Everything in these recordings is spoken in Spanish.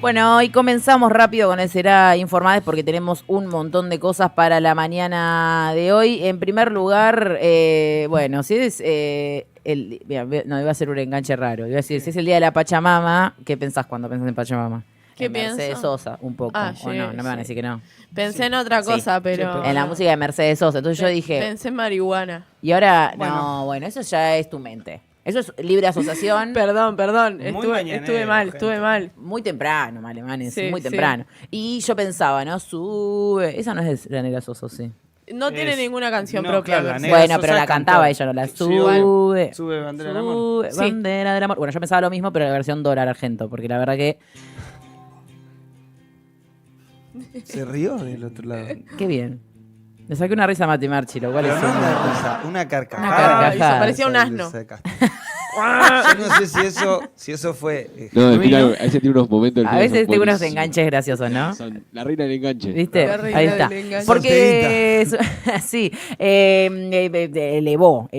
Bueno, hoy comenzamos rápido con el Será Informades porque tenemos un montón de cosas para la mañana de hoy. En primer lugar, bueno, si es no, iba a ser un enganche raro. Iba a decir, si es el día de la Pachamama, ¿qué pensás cuando pensás en Pachamama? ¿Qué pienso? Mercedes Sosa, un poco. ¿O no? No me van a decir que no. Pensé en otra cosa, pero... En la música de Mercedes Sosa. Entonces yo dije... Pensé en marihuana. Y ahora, bueno, eso ya es tu mente. Eso es libre asociación. Perdón. Estuve mal. Muy temprano, alemanes, Sí, muy sí. temprano. Y yo pensaba, ¿no? Sube. Esa no es la Negra Sosa, sí. No tiene ninguna canción no, propia. claro, la Mercedes. Negra Bueno, Sosa pero la cantó. cantaba ella, no la Sí, sube. Sube bandera del amor. Sí. Bandera del amor. Bueno, yo pensaba lo mismo, pero la versión dólar argento, porque la verdad que... Se rió del otro lado. Qué bien. Le saqué una risa a Mati Marchi, lo cual es Pero no una un... risa, una carcajada. Una carcajada. Eso parecía un asno. Yo no sé si eso fue. No, genuino. a veces tiene unos momentos. A veces tengo unos buenísimos. enganches graciosos, ¿no? Son la reina del enganche. ¿Viste? La reina Ahí está. del enganche. Porque sí, elevó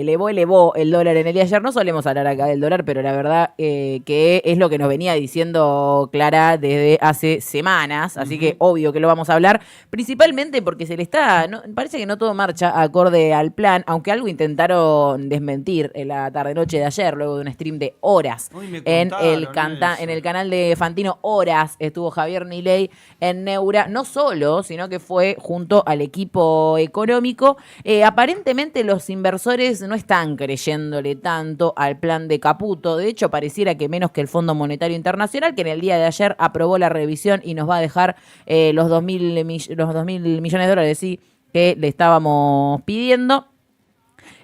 el dólar en el día de ayer. No solemos hablar acá del dólar, pero la verdad que es lo que nos venía diciendo Clara desde hace semanas. Así que obvio que lo vamos a hablar. Principalmente porque se le está, parece que no todo marcha acorde al plan, aunque algo intentaron desmentir en la tarde-noche de ayer, luego de un stream de horas Uy, me en contaron eso. en el canal de Fantino. Horas estuvo Javier Milei en Neura, no solo, sino que fue junto al equipo económico. Aparentemente los inversores no están creyéndole tanto al plan de Caputo. De hecho, pareciera que menos que el Fondo Monetario Internacional, que en el día de ayer aprobó la revisión y nos va a dejar los 2.000 millones de dólares, sí, que le estábamos pidiendo.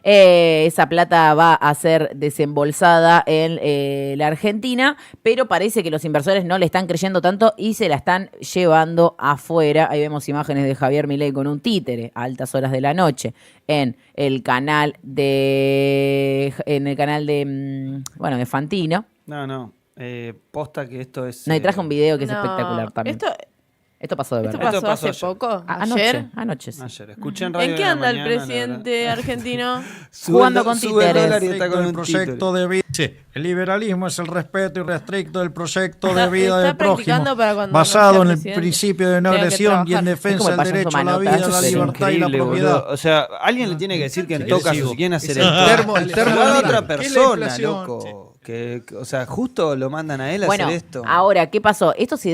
Esa plata va a ser desembolsada en la Argentina, pero parece que los inversores no le están creyendo tanto y se la están llevando afuera. Ahí vemos imágenes de Javier Milei con un títere a altas horas de la noche en el canal de Fantino. No. Posta que esto es. No, y traje un video que es No, espectacular también. Esto pasó de ¿Esto verdad. pasó hace ayer. poco? Anoche. ¿Ayer? Sí. Ayer. Escuché en radio. ¿En qué de la anda el mañana, presidente argentino? Jugando con sube el títeres. dólar y está con El un proyecto títere. de vida. Sí, el liberalismo es el respeto irrestricto del proyecto de vida Está del prójimo, practicando para cuando basado no sea en el presidente, principio de no tenga que agresión y en trabajar. Es como defensa el del payaso derecho a la Manotas, vida, la pero libertad y la Increíble, propiedad. boludo. O sea, alguien le tiene que decir que en todo caso, si quieren hacer El termo a del otra dólar. ¿Qué es la persona, inflación? loco. O sea, justo lo mandan a él a Bueno, hacer esto. ahora, ¿qué pasó? Esto se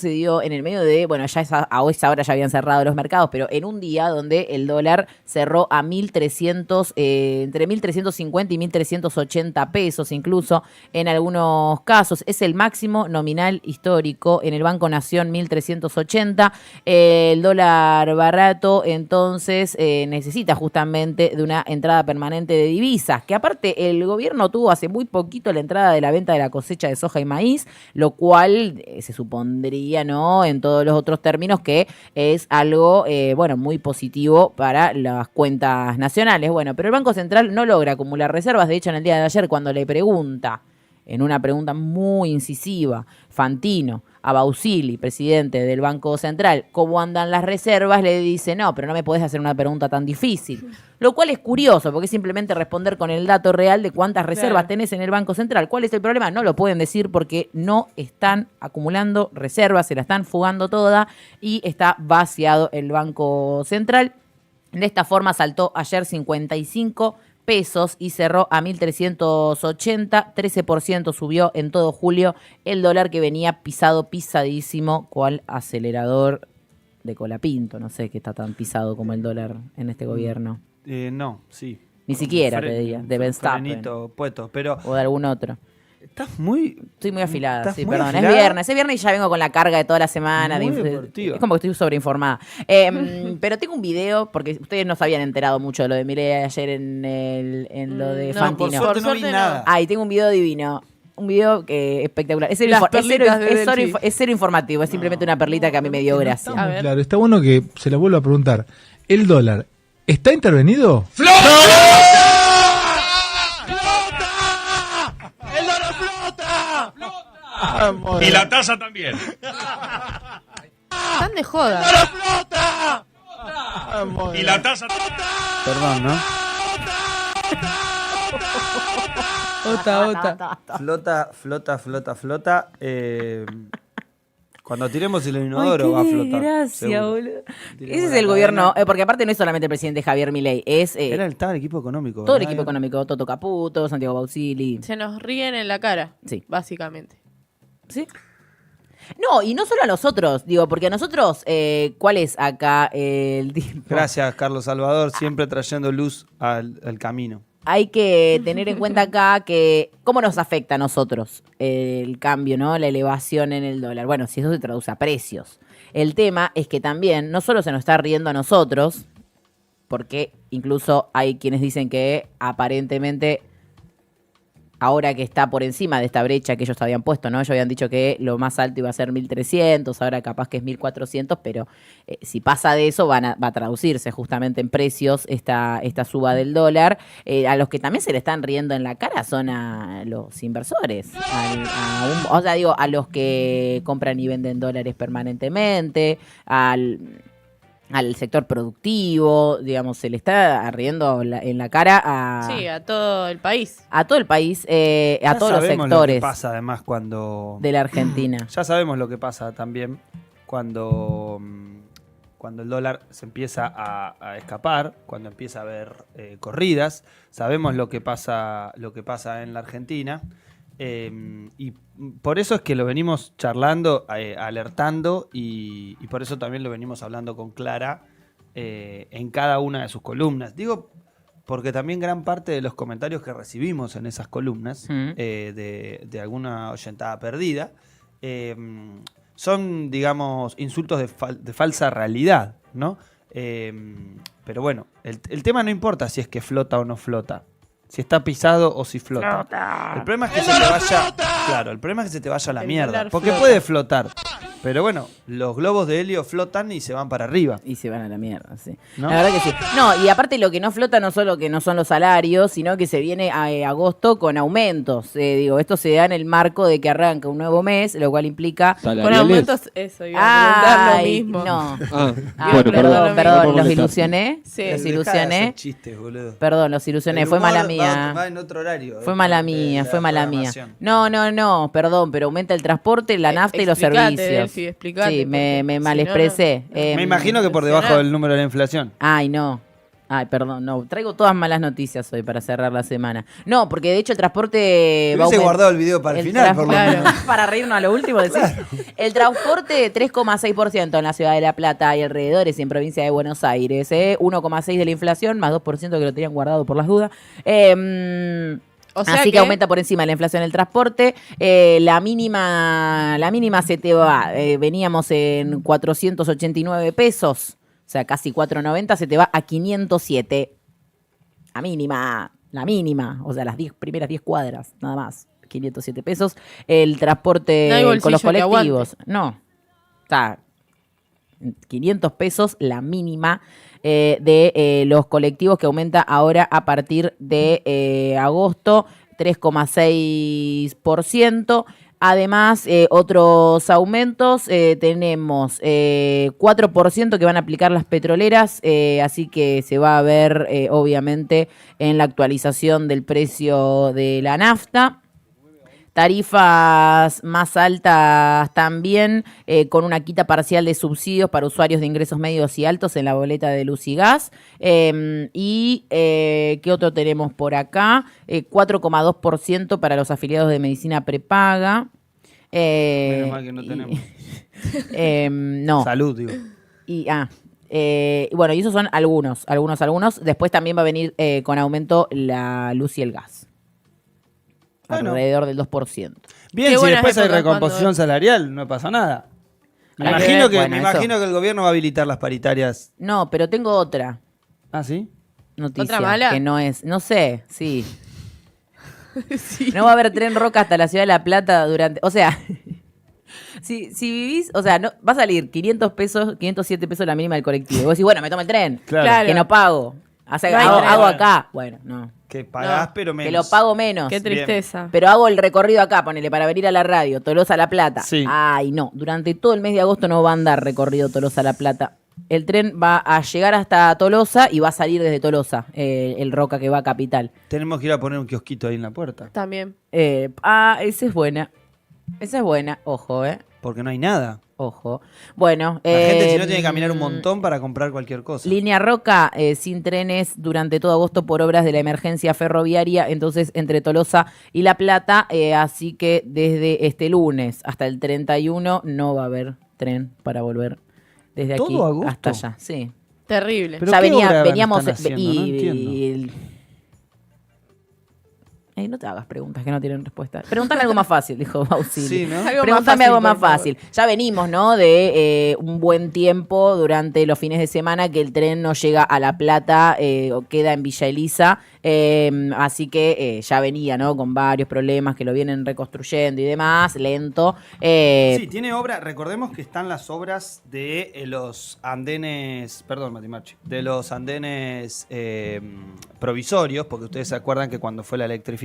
dio en el medio de, bueno, ya a esa hora ya habían cerrado los mercados, pero en un día donde el dólar cerró a 1.300, entre 1.350 y 1.380 pesos incluso, en algunos casos. Es el máximo nominal histórico en el Banco Nación, 1.380. El dólar barato, entonces, necesita justamente de una entrada permanente de divisas, que aparte el gobierno tuvo hace muy poquito la entrada de la venta de la cosecha de soja y maíz, lo cual se supondría, ¿no?, en todos los otros términos, que es algo, muy positivo para las cuentas nacionales. Bueno, pero el Banco Central no logra acumular reservas. De hecho, en el día de ayer, cuando le pregunta, en una pregunta muy incisiva, Fantino a Bausili, presidente del Banco Central, cómo andan las reservas, le dice, no, pero no me podés hacer una pregunta tan difícil. Lo cual es curioso, porque es simplemente responder con el dato real de cuántas reservas Claro. tenés en el Banco Central. ¿Cuál es el problema? No lo pueden decir porque no están acumulando reservas, se la están fugando toda y está vaciado el Banco Central. De esta forma saltó ayer 55 pesos y cerró a 1.380, 13% subió en todo julio el dólar, que venía pisadísimo, cual acelerador de Colapinto. No sé qué está tan pisado como el dólar en este gobierno. No, sí. Ni siquiera, te diría, de Ben Stappen. Frenito puesto, pero O de algún otro. estás muy... Estoy muy afilada, ¿Estás sí, muy perdón. afilada? Es viernes y ya vengo con la carga de toda la semana. Muy deportiva. Es como que estoy sobreinformada. Pero tengo un video, porque ustedes no se habían enterado mucho de lo de Milei ayer en lo de No, Fantino. Por suerte no vi suerte no. nada. Ay, tengo un video divino. Un video espectacular. Es cero, Las es perlitas de Delphi. es cero informativo, es simplemente una perlita que a mí me dio gracia. A ver. Claro, está bueno que se la vuelva a preguntar. ¿El dólar está intervenido? Y la taza también. Están de joda. Y la taza Perdón, ¿no? Ota. Flota. Cuando tiremos el inodoro va a flotar. Gracias, seguro. boludo. Tiremos Ese es la el gobierno, cadena. porque aparte no es solamente el presidente Javier Milei, es Estaba el equipo económico. todo el ¿verdad? equipo económico, Toto Caputo, Santiago Bausili. Se nos ríen en la cara. Sí. Básicamente. ¿Sí? No, y no solo a nosotros, digo, porque a nosotros, ¿cuál es acá el tipo? Gracias, Carlos Salvador, siempre trayendo luz al camino. Hay que tener en cuenta acá que cómo nos afecta a nosotros el cambio, ¿no? La elevación en el dólar. Bueno, si eso se traduce a precios. El tema es que también no solo se nos está riendo a nosotros, porque incluso hay quienes dicen que aparentemente ahora que está por encima de esta brecha que ellos habían puesto, ¿no? Ellos habían dicho que lo más alto iba a ser 1.300, ahora capaz que es 1.400, pero si pasa de eso va a traducirse justamente en precios esta suba del dólar. A los que también se le están riendo en la cara son a los inversores, o sea, digo, a los que compran y venden dólares permanentemente, al sector productivo, digamos, se le está riendo en la cara Sí, a todo el país. a todo el país, a Ya todos los sabemos sectores Lo que pasa además cuando... de la Argentina. Ya sabemos lo que pasa también cuando el dólar se empieza a escapar, cuando empieza a haber corridas. Sabemos lo que pasa en la Argentina. Y por eso es que lo venimos charlando, alertando, y por eso también lo venimos hablando con Clara en cada una de sus columnas. Digo, porque también gran parte de los comentarios que recibimos en esas columnas, de alguna oyentada perdida, son, digamos, insultos de falsa realidad, ¿no? Pero bueno, el tema no importa si es que flota o no flota. Si está pisado o si flota. El problema es que se te vaya. Claro, el problema es que se te vaya a la El mierda. dólar Porque flota. puede flotar. Pero bueno, los globos de helio flotan y se van para arriba. Y se van a la mierda, sí. ¿No? La verdad que sí. No, y aparte lo que no flota no solo que no son los salarios, sino que se viene a agosto con aumentos. Digo, esto se da en el marco de que arranca un nuevo mes, lo cual implica... Con ¿Salariales? aumentos, eso, iba a preguntar lo Ay, mismo. no. Ah, Ah, bueno, perdón, perdón, los molestar. ilusioné. Sí. Los Dejá de ilusioné. hacer chistes, boludo. Perdón, los ilusioné. El Fue humor mala va mía. en otro horario. Fue mala mía, de fue la mala mía. programación. No, perdón, pero aumenta el transporte, la nafta y los Explicate, servicios. Delphi, explicate, Sí, me porque mal si no, expresé. Me imagino que por debajo del número de la inflación. Ay, no. Ay, perdón, no. Traigo todas malas noticias hoy para cerrar la semana. No, porque de hecho el transporte... Hubiese guardado el video para el final, por lo Claro. menos. Para reírnos a lo último, decís. El transporte 3,6% en la ciudad de La Plata y alrededores y en provincia de Buenos Aires. 1,6% de la inflación, más 2% que lo tenían guardado por las dudas. O sea Así que que- aumenta por encima la inflación del transporte. La mínima se te va. Veníamos en 489 pesos. O sea, casi 490, se te va a 507. La mínima. O sea, las primeras 10 cuadras, nada más. 507 pesos. El transporte No hay con los bolsillo que colectivos. No. Está 500 pesos la mínima de los colectivos, que aumenta ahora a partir de agosto, 3,6%. Además, otros aumentos, tenemos 4% que van a aplicar las petroleras, así que se va a ver obviamente en la actualización del precio de la nafta. Tarifas más altas también, con una quita parcial de subsidios para usuarios de ingresos medios y altos en la boleta de luz y gas. ¿Qué otro tenemos por acá? 4,2% para los afiliados de medicina prepaga. Menos mal que no tenemos. No. Salud, digo. Bueno, y esos son algunos. Después también va a venir con aumento la luz y el gas. Bueno. Alrededor del 2%. Bien, Qué si buenas después hay épocas recomposición cuando- salarial, no pasa nada. Me Hay que imagino ver, que, bueno, me eso. imagino que el gobierno va a habilitar las paritarias. No, pero tengo otra ¿Ah, sí? noticia. ¿Otra mala? Que no es. No sé, sí. No va a haber tren Roca hasta la ciudad de La Plata durante. O sea. Si vivís, o sea, no, va a salir 500 pesos, 507 pesos la mínima del colectivo. Y vos decís, bueno, me tomo el tren. Claro. Que no pago. O sea, No hay tren. hago acá. Bueno, no. Que pagás, No, pero menos. Que lo pago menos. Qué tristeza. Pero hago el recorrido acá, ponele, para venir a la radio, Tolosa a La Plata. Sí. Ay, no. Durante todo el mes de agosto no va a andar recorrido Tolosa a La Plata. El tren va a llegar hasta Tolosa y va a salir desde Tolosa, el Roca que va a Capital. Tenemos que ir a poner un kiosquito ahí en la puerta. También. Esa es buena. Esa es buena, ojo, Porque no hay nada. Ojo. Bueno, La gente si no tiene que caminar un montón para comprar cualquier cosa. Línea Roca, sin trenes durante todo agosto por obras de la emergencia ferroviaria, entonces entre Tolosa y La Plata, así que desde este lunes hasta el 31 no va a haber tren para volver desde aquí ¿Todo agosto? hasta allá. Sí. Terrible. Pero ya ¿qué obra veníamos están haciendo? No entiendo. No te hagas preguntas que no tienen respuesta. Pregúntame algo más fácil, dijo Bausili. Sí, ¿no? Pregúntame algo más por favor. fácil. Ya venimos, ¿no? De un buen tiempo durante los fines de semana que el tren no llega a La Plata o queda en Villa Elisa. Así que ya venía, ¿no? Con varios problemas que lo vienen reconstruyendo y demás, lento. Sí, tiene obra. Recordemos que están las obras de los andenes. Perdón, Matimarchi. De los andenes provisorios, porque ustedes se acuerdan que cuando fue la electrificación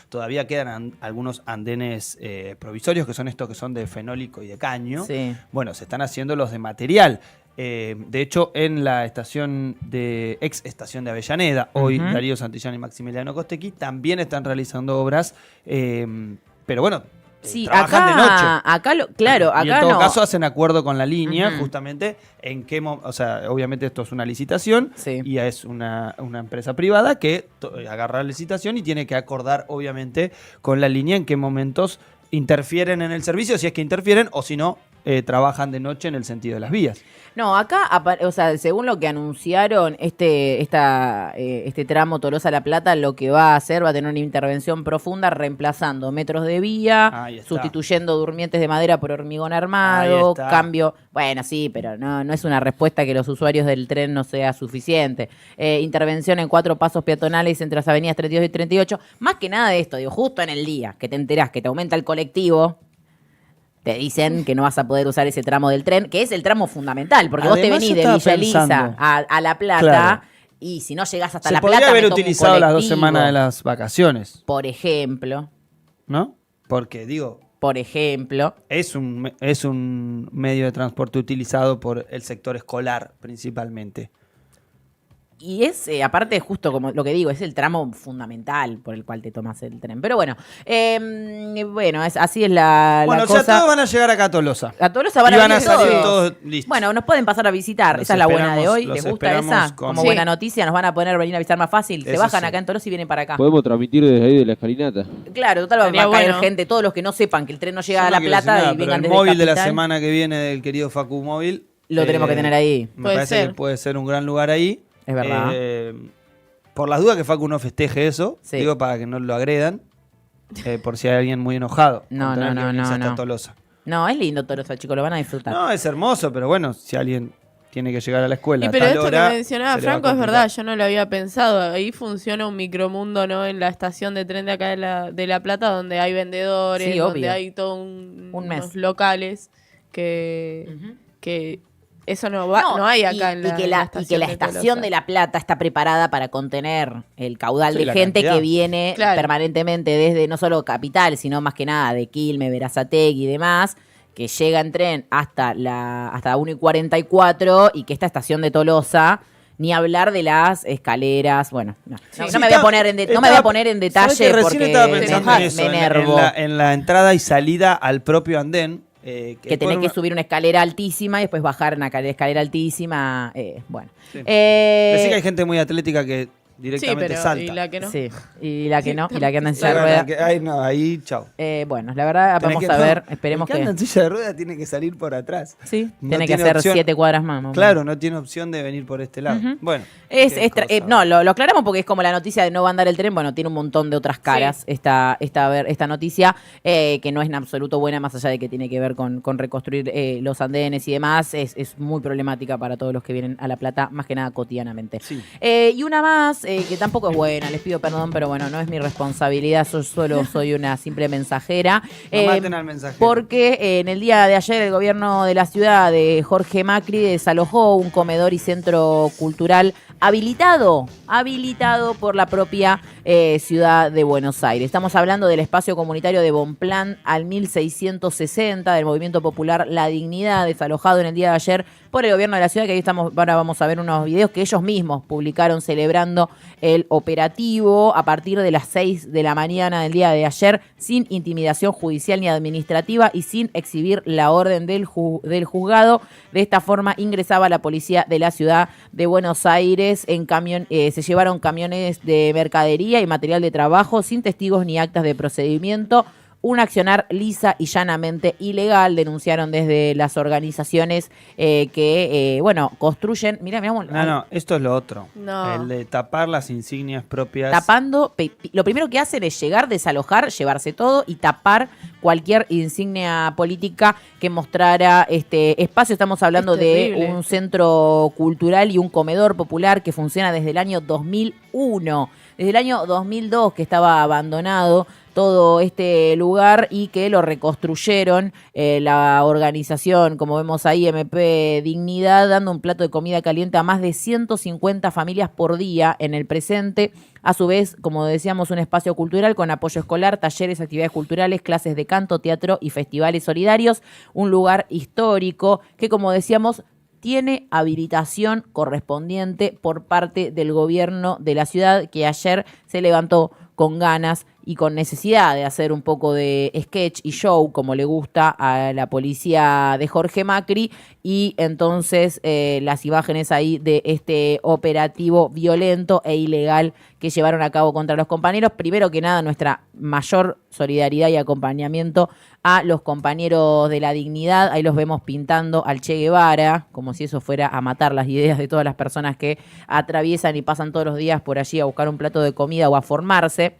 todavía quedan algunos andenes provisorios, que son estos que son de fenólico y de caño. Sí. Bueno, se están haciendo los de material. De hecho, en la ex estación de Avellaneda, hoy Darío Santillán y Maximiliano Costecchi, también están realizando obras, pero bueno, Sí, trabajan de noche. Claro, Y acá en todo no. caso hacen acuerdo con la línea, Ujú. justamente en qué o sea, obviamente esto es una licitación Sí. y es una empresa privada que agarra la licitación y tiene que acordar, obviamente, con la línea en qué momentos interfieren en el servicio, si es que interfieren, o si no, trabajan de noche en el sentido de las vías. No, acá, o sea, según lo que anunciaron, este tramo Tolosa-La Plata lo que va a hacer va a tener una intervención profunda reemplazando metros de vía, Ahí está. sustituyendo durmientes de madera por hormigón Ahí armado, está. cambio. Bueno, sí, pero no es una respuesta que los usuarios del tren no sea suficiente. Intervención en 4 pasos peatonales entre las avenidas 32 y 38. Más que nada de esto, digo, justo en el día que te enterás que te aumenta el colectivo. Te dicen que no vas a poder usar ese tramo del tren, que es el tramo fundamental, porque vos te Además, venís yo de estaba Villa Elisa pensando. a La Plata, Claro. y si no llegás hasta Se La podría Plata, haber me tomo un utilizado las 2 colectivo. semanas de las vacaciones, Por ejemplo, ¿no? Porque, digo, es un medio de transporte utilizado por el sector escolar principalmente. y es, aparte, justo como lo que digo, es el tramo fundamental por el cual te tomas el tren. Pero bueno, así es la Bueno, o cosa. sea, todos van a llegar acá a Tolosa. A Tolosa van Y a van a venir salir todos. todos listos. Bueno, nos pueden pasar a visitar. Los Esa es la buena de esperamos- hoy. los ¿Les gusta esperamos esa? con- Como Sí. buena noticia, nos van a poner venir a avisar más fácil. Se Eso bajan sí. acá en Tolosa y vienen para acá. Podemos transmitir desde ahí de la escalinata. Claro, total va Estaría a caer bueno. gente, todos los que no sepan que el tren no llega Yo a no La quiero decir Plata nada, y pero vengan el desde móvil de la Capital. semana que viene del querido Facu Móvil Lo tenemos que tener ahí. Me Puede parece ser. que puede ser un gran lugar ahí. Es verdad. Por las dudas que Facu no festeje eso, Sí. digo para que no lo agredan, por si hay alguien muy enojado. No, con tener no, que no, venirse no, hasta no. Tolosa. No, es lindo Tolosa, chicos, lo van a disfrutar. No, es hermoso, pero bueno, si alguien tiene que llegar a la escuela Y a pero tal esto hora, que mencionaba se le va a Franco es complicar. verdad, yo no lo había pensado. Ahí funciona un micromundo, ¿no? En la estación de tren de acá de la Plata, donde hay vendedores, Sí, donde obvio. hay todo Un unos mes. locales que eso no hay acá en la y que la estación de La Plata está preparada para contener el caudal Sí, de la gente cantidad. que viene Claro. permanentemente desde no solo Capital, sino más que nada de Quilmes, Berazategui y demás, que llega en tren hasta 1:44 y que esta estación de Tolosa, ni hablar de las escaleras, bueno, no, Sí. no Sí, me voy a poner en no me voy a poner en ¿sabes detalle que recién porque estaba pensando en eso, me en enervo. en la entrada y salida al propio andén. Que tenés que subir una escalera altísima y después bajar una escalera altísima. Bueno. Sí. Decí que hay gente muy atlética que Sí, directamente pero salta. y la que no. Sí, y la que no, y la que anda en Sí, silla de bueno, ruedas. ahí no, ahí chao. Bueno, la verdad, Tenés vamos que- a no, ver, esperemos el que anda que. en silla de ruedas tiene que salir por atrás. Sí, No tiene que tiene hacer opción. 7 cuadras más. Claro, no tiene opción de venir por este lado. Ujú. Bueno. Es, qué es tra- cosa. no, lo aclaramos porque es como la noticia de no va a andar el tren. Bueno, tiene un montón de otras caras esta noticia, que no es en absoluto buena, más allá de que tiene que ver con reconstruir los andenes y demás. Es muy problemática para todos los que vienen a La Plata, más que nada cotidianamente. Sí. Y una más, que tampoco es buena, les pido perdón, pero bueno, no es mi responsabilidad, yo solo soy una simple mensajera. No maten al mensajero. Porque en el día de ayer el gobierno de la ciudad de Jorge Macri desalojó un comedor y centro cultural habilitado por la propia ciudad de Buenos Aires. Estamos hablando del espacio comunitario de Bonpland al 1660 del Movimiento Popular La Dignidad, desalojado en el día de ayer por el gobierno de la ciudad, que ahora vamos a ver unos videos que ellos mismos publicaron celebrando el operativo a partir de las 6 de la mañana del día de ayer, sin intimidación judicial ni administrativa y sin exhibir la orden del juzgado. De esta forma ingresaba la policía de la ciudad de Buenos Aires en camión, se llevaron camiones de mercadería y material de trabajo sin testigos ni actas de procedimiento. Un accionar lisa y llanamente ilegal, denunciaron desde las organizaciones construyen. Mirá, No, esto es lo otro. No. El de tapar las insignias propias. Tapando, lo primero que hacen es llegar, desalojar, llevarse todo y tapar cualquier insignia política que mostrara este espacio. Estamos hablando de un centro cultural y un comedor popular que funciona desde el año 2001. Desde el año 2002 que estaba abandonado todo este lugar y que lo reconstruyeron la organización, como vemos ahí, MP Dignidad, dando un plato de comida caliente a más de 150 familias por día en el presente. A su vez, como decíamos, un espacio cultural con apoyo escolar, talleres, actividades culturales, clases de canto, teatro y festivales solidarios. Un lugar histórico que, como decíamos, tiene habilitación correspondiente por parte del gobierno de la ciudad, que ayer se levantó con ganas y con necesidad de hacer un poco de sketch y show, como le gusta a la policía de Jorge Macri, y entonces las imágenes ahí de este operativo violento e ilegal que llevaron a cabo contra los compañeros. Primero que nada, nuestra mayor solidaridad y acompañamiento a los compañeros de La Dignidad. Ahí los vemos pintando al Che Guevara, como si eso fuera a matar las ideas de todas las personas que atraviesan y pasan todos los días por allí a buscar un plato de comida o a formarse.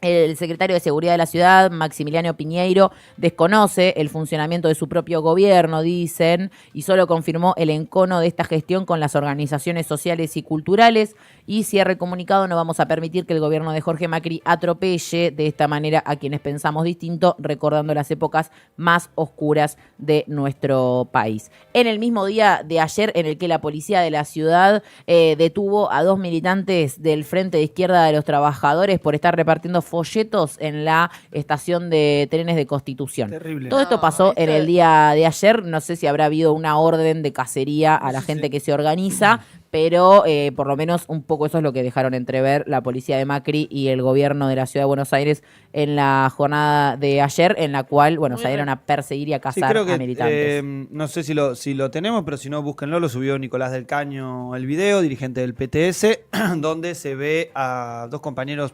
El secretario de Seguridad de la ciudad, Maximiliano Piñeiro, desconoce el funcionamiento de su propio gobierno, dicen, y solo confirmó el encono de esta gestión con las organizaciones sociales y culturales. Y cierre comunicado: no vamos a permitir que el gobierno de Jorge Macri atropelle de esta manera a quienes pensamos distinto, recordando las épocas más oscuras de nuestro país. En el mismo día de ayer, en el que la policía de la ciudad detuvo a 2 militantes del Frente de Izquierda de los Trabajadores por estar repartiendo folletos en la estación de trenes de Constitución. Terrible. Todo esto pasó en el día de ayer. No sé si habrá habido una orden de cacería a la gente que se organiza, pero por lo menos un poco eso es lo que dejaron entrever la policía de Macri y el gobierno de la ciudad de Buenos Aires en la jornada de ayer, en la cual, salieron a perseguir y a cazar a militantes. No sé si lo tenemos, pero si no, búsquenlo. Lo subió Nicolás del Caño el video, dirigente del PTS, donde se ve a 2 compañeros,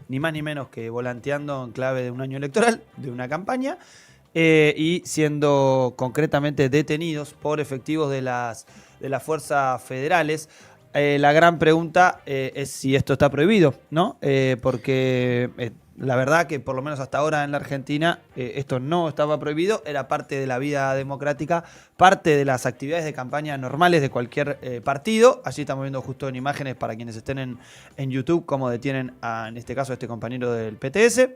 ni más ni menos que volanteando en clave de un año electoral, de una campaña, y siendo concretamente detenidos por efectivos de las fuerzas federales. La gran pregunta es si esto está prohibido, ¿no? Porque la verdad que por lo menos hasta ahora en la Argentina esto no estaba prohibido, era parte de la vida democrática, parte de las actividades de campaña normales de cualquier partido. Allí estamos viendo justo en imágenes para quienes estén en YouTube cómo detienen en este caso a este compañero del PTS.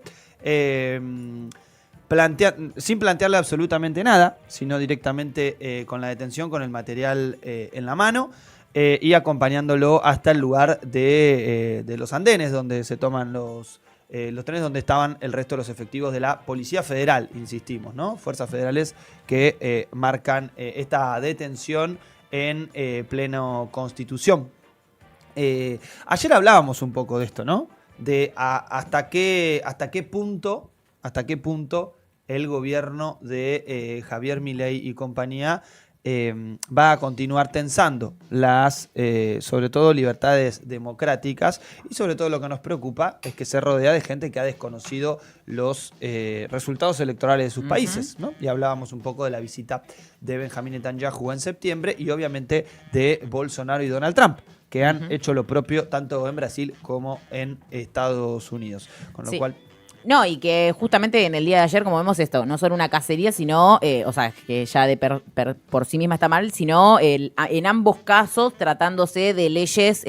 Sin plantearle absolutamente nada, sino directamente con la detención, con el material en la mano, y acompañándolo hasta el lugar de los andenes donde se toman los trenes, donde estaban el resto de los efectivos de la Policía Federal, insistimos, ¿no? Fuerzas federales que marcan esta detención en pleno Constitución. Ayer hablábamos un poco de esto, ¿no? De hasta qué punto el gobierno de Javier Milei y compañía va a continuar tensando las, sobre todo, libertades democráticas, y sobre todo lo que nos preocupa es que se rodea de gente que ha desconocido los resultados electorales de sus países, ¿no? Y hablábamos un poco de la visita de Benjamín Netanyahu en septiembre y obviamente de Bolsonaro y Donald Trump, que han hecho lo propio tanto en Brasil como en Estados Unidos. Con lo cual No, y que justamente en el día de ayer, como vemos esto, no solo una cacería, sino, o sea, que ya por sí misma está mal, sino en ambos casos tratándose de leyes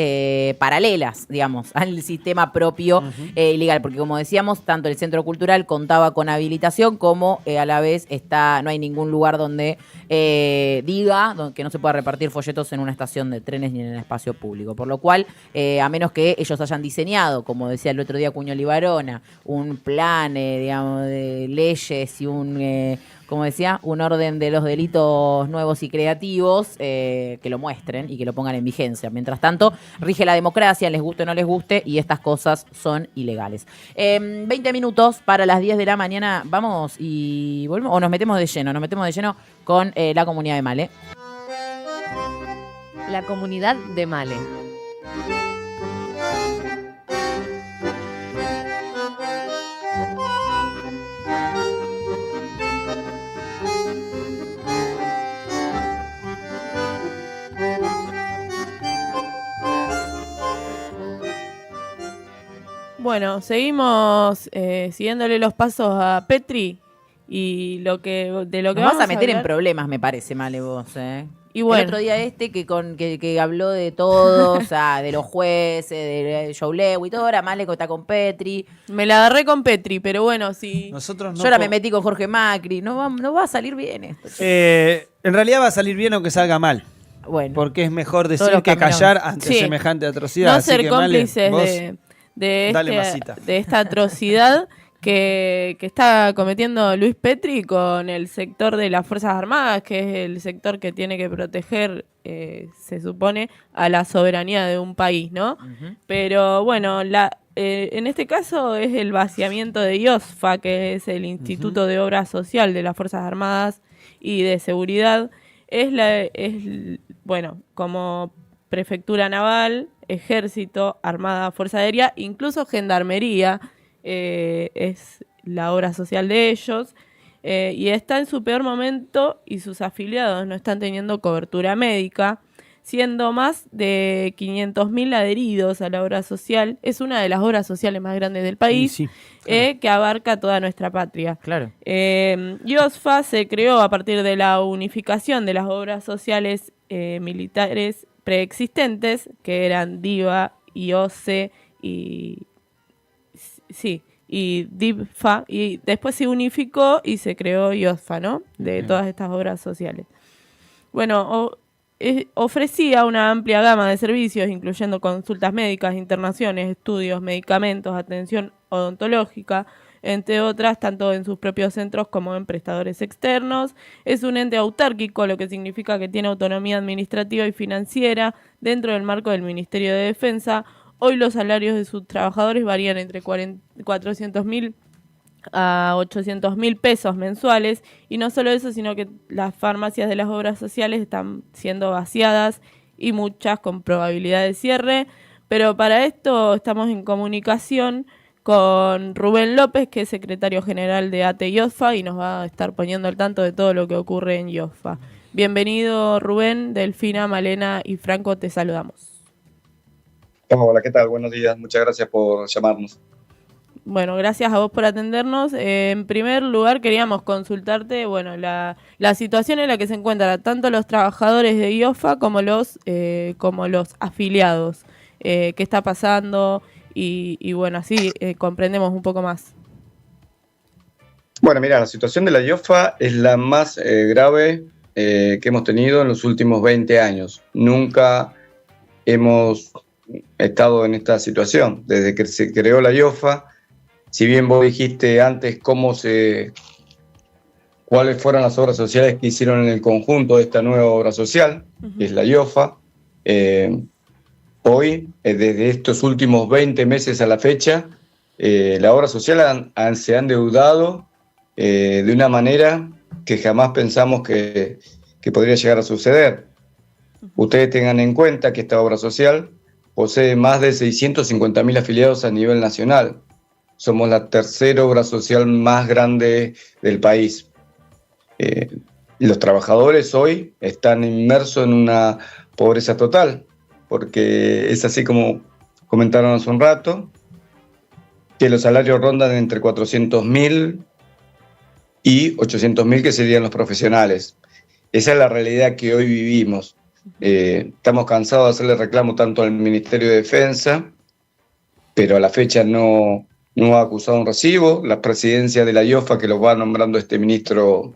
paralelas, digamos, al sistema propio ilegal. Porque como decíamos, tanto el Centro Cultural contaba con habilitación como a la vez no hay ningún lugar donde diga que no se pueda repartir folletos en una estación de trenes ni en el espacio público. Por lo cual, a menos que ellos hayan diseñado, como decía el otro día Cuño Libarona, un plan, digamos, de leyes y como decía, un orden de los delitos nuevos y creativos, que lo muestren y que lo pongan en vigencia. Mientras tanto, rige la democracia, les guste o no les guste, y estas cosas son ilegales. 20 minutos para las 10 de la mañana, vamos y volvemos, o nos metemos de lleno con la comunidad de Male. La comunidad de Male. Bueno, seguimos siguiéndole los pasos a Petri y de lo que Nos vamos vas a meter en hablar. problemas, me parece, Male, vos, Y bueno, el otro día que habló de todo, o sea, de los jueces, de Joe Lewy y todo, ahora Male está con Petri. me la agarré con Petri, pero bueno, sí. Nosotros no Yo ahora po- me metí con Jorge Macri. No va a salir bien esto. En realidad va a salir bien aunque salga mal. Bueno, Porque es mejor decir Todos los que caminos. callar ante Sí. semejante atrocidad. No Así ser que, Male, cómplices vos de dale masita. esta atrocidad que está cometiendo Luis Petri con el sector de las Fuerzas Armadas, que es el sector que tiene que proteger, se supone, a la soberanía de un país, ¿no? Pero bueno, en este caso es el vaciamiento de IOSFA, que es el Instituto de Obra Social de las Fuerzas Armadas y de Seguridad. Bueno, como Prefectura Naval, Ejército, Armada, Fuerza Aérea, incluso Gendarmería, es la obra social de ellos, y está en su peor momento y sus afiliados no están teniendo cobertura médica, siendo más de 500.000 adheridos a la obra social. Es una de las obras sociales más grandes del país, Sí, que abarca toda nuestra patria. claro. IOSFA se creó a partir de la unificación de las obras sociales militares preexistentes, que eran DIVA, IOCE y DIVFA, y después se unificó y se creó IOSFA, ¿no? De todas estas obras sociales. Bueno, ofrecía una amplia gama de servicios, incluyendo consultas médicas, internaciones, estudios, medicamentos, atención odontológica, entre otras, tanto en sus propios centros como en prestadores externos. Es un ente autárquico, lo que significa que tiene autonomía administrativa y financiera dentro del marco del Ministerio de Defensa. Hoy los salarios de sus trabajadores varían entre 400.000 a 800.000 pesos mensuales, y no solo eso, sino que las farmacias de las obras sociales están siendo vaciadas y muchas con probabilidad de cierre. Pero para esto estamos en comunicación con Rubén López, que es secretario general de ATE IOSFA, y nos va a estar poniendo al tanto de todo lo que ocurre en IOSFA. Bienvenido, Rubén. Delfina, Malena y Franco, te saludamos. Hola, ¿qué tal? Buenos días. Muchas gracias por llamarnos. Bueno, gracias a vos por atendernos. En primer lugar, queríamos consultarte, bueno, la situación en la que se encuentran tanto los trabajadores de IOSFA como los afiliados. ¿Qué está pasando? Y bueno, así comprendemos un poco más. Bueno, mira, la situación de la IOSFA es la más grave que hemos tenido en los últimos 20 años. Nunca hemos estado en esta situación. Desde que se creó la IOSFA, si bien vos dijiste antes cuáles fueron las obras sociales que hicieron en el conjunto de esta nueva obra social, que es la IOSFA, hoy, desde estos últimos 20 meses a la fecha, la obra social se ha endeudado de una manera que jamás pensamos que podría llegar a suceder. Ustedes tengan en cuenta que esta obra social posee más de 650.000 afiliados a nivel nacional. Somos la tercera obra social más grande del país. Los trabajadores hoy están inmersos en una pobreza total, porque es así como comentaron hace un rato. que los salarios rondan entre 400.000 y 800.000, que serían los profesionales. Esa es la realidad que hoy vivimos. Estamos cansados de hacerle reclamo tanto al Ministerio de Defensa, pero a la fecha no ha acusado un recibo. La presidencia de la IOFA, que lo va nombrando este ministro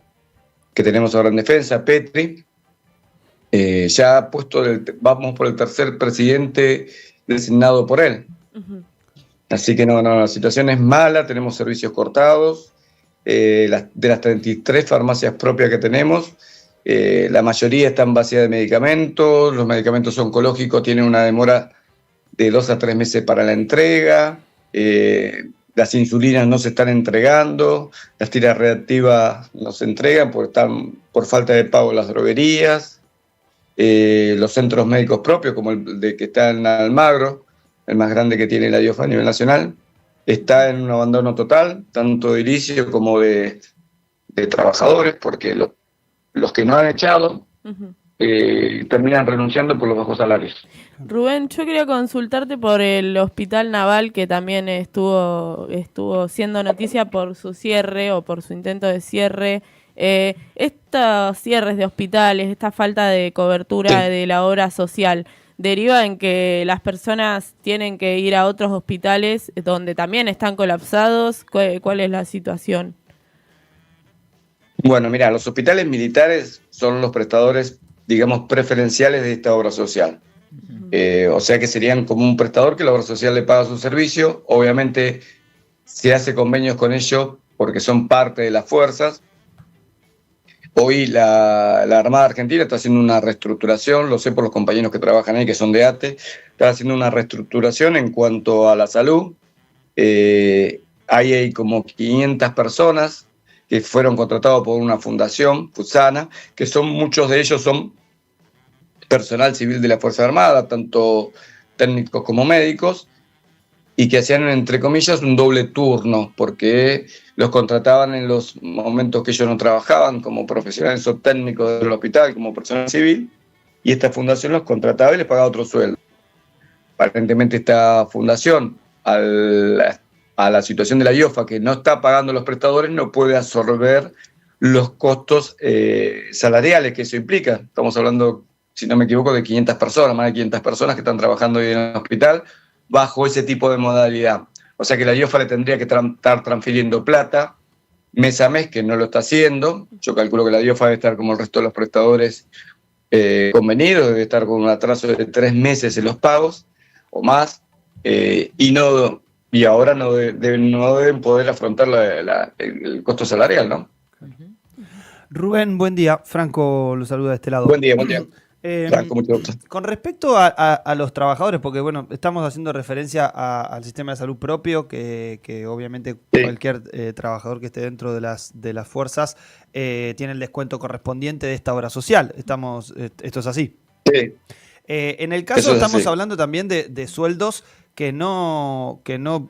que tenemos ahora en Defensa, Petri, ya ha puesto, vamos por el tercer presidente designado por él. Ujú. Así que no, la situación es mala, tenemos servicios cortados. De las 33 farmacias propias que tenemos, la mayoría están vacías de medicamentos. Los medicamentos oncológicos tienen una demora de 2 a 3 meses para la entrega. Las insulinas no se están entregando, las tiras reactivas no se entregan porque están por falta de pago en las droguerías. Los centros médicos propios, como el de que está en Almagro, el más grande que tiene la IOFA a nivel nacional, está en un abandono total, tanto de edilicio como de trabajadores, porque los que no han echado Ujú. terminan renunciando por los bajos salarios. Rubén, yo quería consultarte por el Hospital Naval, que también estuvo siendo noticia por su cierre o por su intento de cierre. Estos cierres de hospitales, esta falta de cobertura Sí. de la obra social, ¿deriva en que las personas tienen que ir a otros hospitales donde también están colapsados? ¿Cuál es la situación? Bueno, mira, los hospitales militares son los prestadores, digamos, preferenciales de esta obra social. O sea que serían como un prestador que la obra social le paga su servicio. Obviamente se hace convenios con ellos porque son parte de las fuerzas. Hoy la Armada Argentina está haciendo una reestructuración, lo sé por los compañeros que trabajan ahí, que son de ATE, está haciendo una reestructuración en cuanto a la salud. Hay como 500 personas que fueron contratados por una fundación, FUSANA, que muchos de ellos son personal civil de la Fuerza Armada, tanto técnicos como médicos, y que hacían, entre comillas, un doble turno, porque los contrataban en los momentos que ellos no trabajaban, como profesionales o técnicos del hospital, como personal civil, y esta fundación los contrataba y les pagaba otro sueldo. Aparentemente esta fundación, a la situación de la IOFA, que no está pagando los prestadores, no puede absorber los costos salariales que eso implica. Estamos hablando, si no me equivoco, de 500 personas, más de 500 personas que están trabajando hoy en el hospital bajo ese tipo de modalidad. O sea que la IOFA le tendría que estar transfiriendo plata mes a mes, que no lo está haciendo. Yo calculo que la IOFA debe estar como el resto de los prestadores convenidos, debe estar con un atraso de 3 meses en los pagos o más, y ahora no deben poder afrontar el costo salarial, ¿no? Rubén, buen día. Franco lo saluda de este lado. Buen día, buen día. Franco, mucho gusto. Con respecto a los trabajadores, porque bueno, estamos haciendo referencia al sistema de salud propio, que obviamente Sí. cualquier trabajador que esté dentro de las fuerzas tiene el descuento correspondiente de esta obra social. Esto es así. Sí. En el caso Eso es estamos así. hablando también de sueldos que no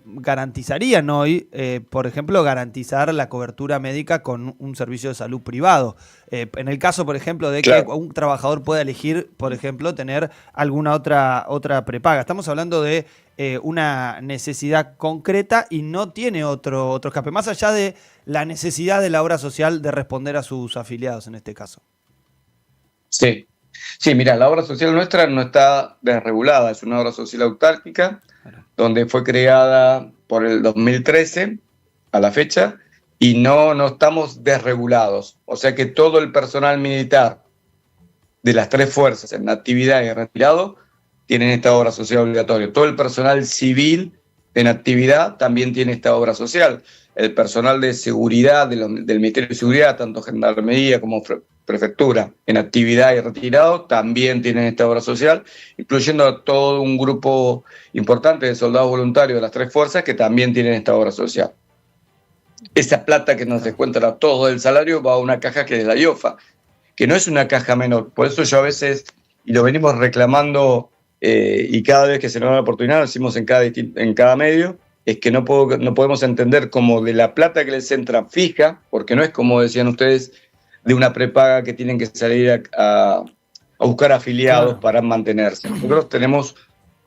garantizarían hoy, por ejemplo, garantizar la cobertura médica con un servicio de salud privado. En el caso, por ejemplo, de Claro. que un trabajador pueda elegir, por ejemplo, tener alguna otra prepaga. Estamos hablando de una necesidad concreta y no tiene otro escape, más allá de la necesidad de la obra social de responder a sus afiliados en este caso. Sí. Sí, mira, la obra social nuestra no está desregulada, es una obra social autárquica, donde fue creada por el 2013 a la fecha, y no estamos desregulados. O sea que todo el personal militar de las 3 fuerzas, en actividad y retirado, tienen esta obra social obligatoria. Todo el personal civil en actividad también tiene esta obra social. El personal de seguridad del Ministerio de Seguridad, tanto Gendarmería como Prefectura, en actividad y retirado, también tienen esta obra social, incluyendo a todo un grupo importante de soldados voluntarios de las 3 fuerzas que también tienen esta obra social. Esa plata que nos descuentan a todos del salario va a una caja que es la IOFA, que no es una caja menor. Por eso yo a veces, y lo venimos reclamando, y cada vez que se nos da la oportunidad, lo decimos en cada medio, es que no podemos entender como de la plata que les entra fija, porque no es como decían ustedes, de una prepaga que tienen que salir a buscar afiliados, claro, para mantenerse. Nosotros tenemos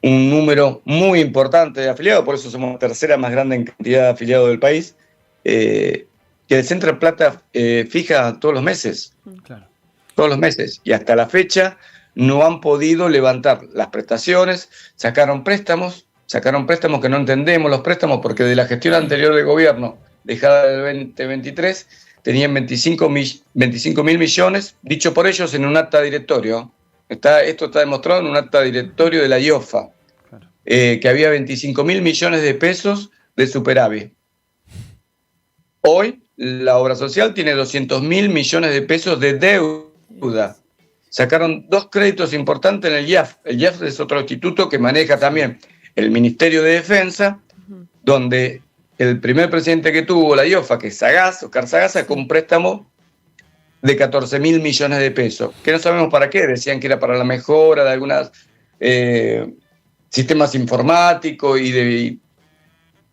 un número muy importante de afiliados, por eso somos la tercera más grande en cantidad de afiliados del país, que el Centro Plata fija todos los meses. Claro. Todos los meses. Y hasta la fecha no han podido levantar las prestaciones, sacaron préstamos que no entendemos los préstamos porque de la gestión anterior del gobierno, dejada del 2023, tenían 25 mil millones, dicho por ellos en un acta directorio. Esto está demostrado en un acta directorio de la IOFA, Claro. Que había 25 mil millones de pesos de superávit. Hoy la obra social tiene 200 mil millones de pesos de deuda. Sacaron 2 créditos importantes en el IAF. El IAF es otro instituto que maneja también el Ministerio de Defensa, donde el primer presidente que tuvo la IOFA, que es Sagaz, Oscar Sagaz, sacó un préstamo de 14 mil millones de pesos, que no sabemos para qué, decían que era para la mejora de algunos sistemas informáticos y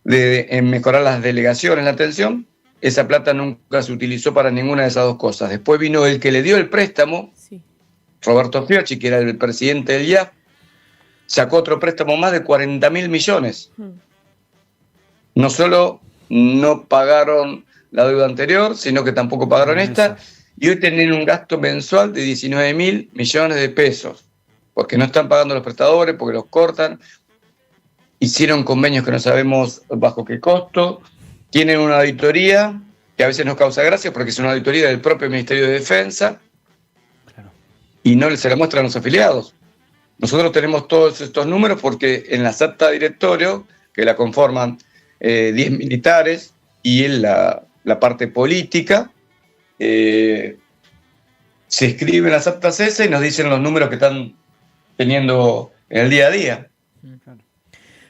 de mejorar las delegaciones, la atención. Esa plata nunca se utilizó para ninguna de esas 2 cosas. Después vino el que le dio el préstamo, Sí. Roberto Fiocchi, que era el presidente del IAF, sacó otro préstamo más de 40 mil millones. No solo no pagaron la deuda anterior, sino que tampoco pagaron esta, y hoy tienen un gasto mensual de 19 mil millones de pesos, porque no están pagando los prestadores, porque los cortan, hicieron convenios que no sabemos bajo qué costo, tienen una auditoría que a veces nos causa gracia porque es una auditoría del propio Ministerio de Defensa, Claro. y no se la muestran a los afiliados. Nosotros tenemos todos estos números porque en las actas de directorio, que la conforman 10 militares y en la parte política, se escriben las actas esas y nos dicen los números que están teniendo en el día a día.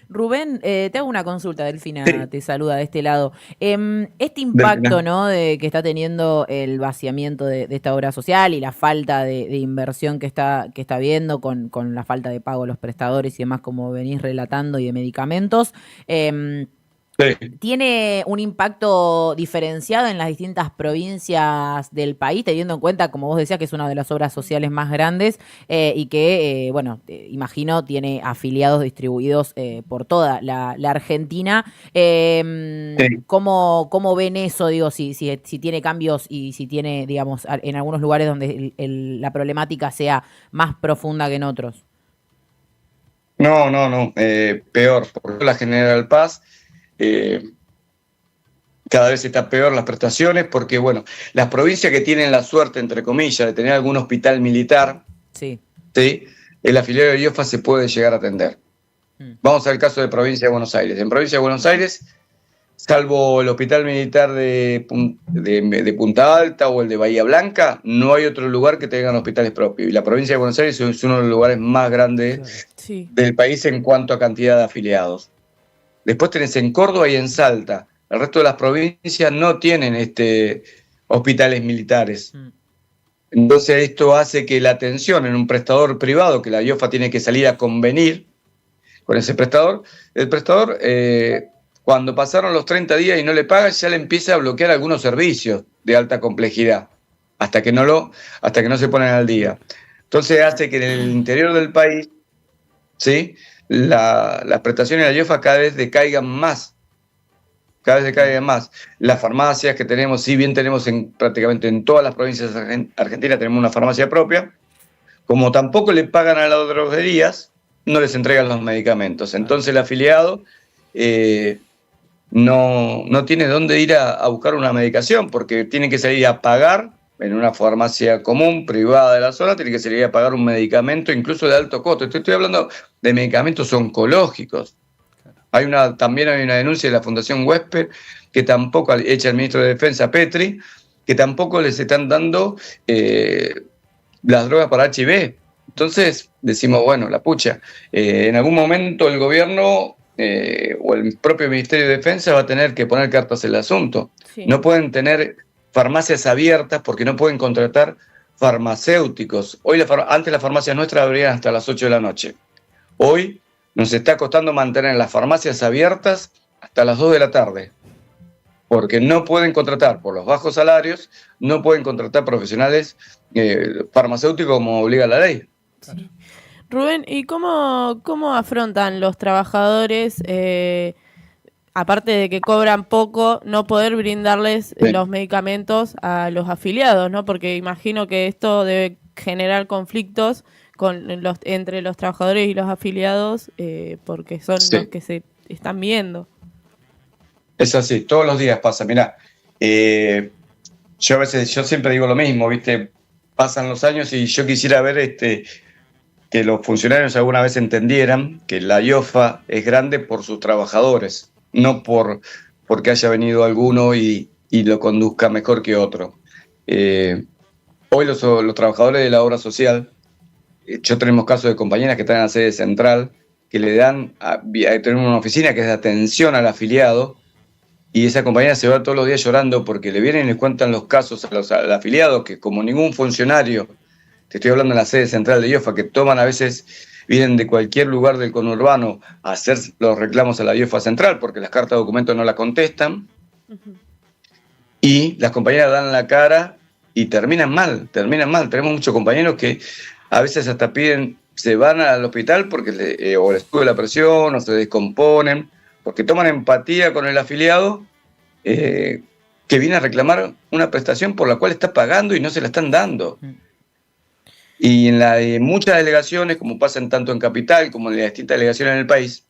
Rubén, te hago una consulta, Delfina, Sí. te saluda de este lado. Este impacto, ¿no?, de que está teniendo el vaciamiento de esta obra social y la falta de inversión que está viendo con la falta de pago a los prestadores y demás, como venís relatando, y de medicamentos, Sí. ¿tiene un impacto diferenciado en las distintas provincias del país, teniendo en cuenta, como vos decías, que es una de las obras sociales más grandes y que, imagino, tiene afiliados distribuidos por toda la Argentina? Sí. ¿Cómo ven eso? Digo, si tiene cambios y si tiene, digamos, en algunos lugares donde la problemática sea más profunda que en otros. No, peor. Por la General Paz, cada vez está peor las prestaciones porque, las provincias que tienen la suerte, entre comillas, de tener algún hospital militar, Sí. ¿sí?, el afiliado de IOFA se puede llegar a atender. Vamos al caso de Provincia de Buenos Aires. En Provincia de Buenos Aires, salvo el hospital militar de Punta Alta o el de Bahía Blanca, no hay otro lugar que tengan hospitales propios. Y la Provincia de Buenos Aires es uno de los lugares más grandes Sí. del país en cuanto a cantidad de afiliados. Después tenés en Córdoba y en Salta. El resto de las provincias no tienen hospitales militares. Entonces esto hace que la atención en un prestador privado, que la IOFA tiene que salir a convenir con ese prestador, el prestador, cuando pasaron los 30 días y no le paga, ya le empieza a bloquear algunos servicios de alta complejidad, hasta que no se ponen al día. Entonces hace que en el interior del país, ¿sí?, las prestaciones de la IOFA cada vez decaigan más. Las farmacias que tenemos, si bien tenemos prácticamente en todas las provincias argentinas, tenemos una farmacia propia, como tampoco le pagan a las droguerías, no les entregan los medicamentos. Entonces el afiliado no tiene dónde ir a buscar una medicación, porque tiene que salir a pagar en una farmacia común, privada de la zona, tiene que salir a pagar un medicamento incluso de alto costo. Estoy hablando de medicamentos oncológicos. También hay una denuncia de la Fundación Huésped, que tampoco, hecha el ministro de Defensa Petri, que tampoco les están dando las drogas para HIV. Entonces decimos, la pucha, en algún momento el gobierno o el propio Ministerio de Defensa va a tener que poner cartas en el asunto. Sí. No pueden tener farmacias abiertas porque no pueden contratar farmacéuticos. Antes las farmacias nuestras abrían hasta las 8 de la noche. Hoy nos está costando mantener las farmacias abiertas hasta las 2 de la tarde, porque no pueden contratar, por los bajos salarios, no pueden contratar profesionales farmacéuticos como obliga la ley. Sí. Rubén, ¿y cómo afrontan los trabajadores, aparte de que cobran poco, no poder brindarles Sí. los medicamentos a los afiliados, ¿no? Porque imagino que esto debe generar conflictos entre los trabajadores y los afiliados, porque son Sí. los que se están viendo. Es así, todos los días pasa. Mirá, yo siempre digo lo mismo, ¿viste? Pasan los años y yo quisiera ver que los funcionarios alguna vez entendieran que la IOFA es grande por sus trabajadores, no porque haya venido alguno y lo conduzca mejor que otro. Hoy los trabajadores de la obra social, yo tenemos casos de compañeras que están en la sede central, que le dan, tenemos una oficina que es de atención al afiliado, y esa compañera se va todos los días llorando porque le vienen y les cuentan los casos al afiliado, que como ningún funcionario, te estoy hablando de la sede central de IOFA, que toman a veces, vienen de cualquier lugar del conurbano a hacer los reclamos a la IOFA central, porque las cartas de documentos no la contestan, y las compañeras dan la cara y terminan mal. Tenemos muchos compañeros que a veces hasta se van al hospital porque o les sube la presión o se descomponen, porque toman empatía con el afiliado que viene a reclamar una prestación por la cual está pagando y no se la están dando. Y en muchas delegaciones, como pasa tanto en Capital como en las distintas delegaciones en el país,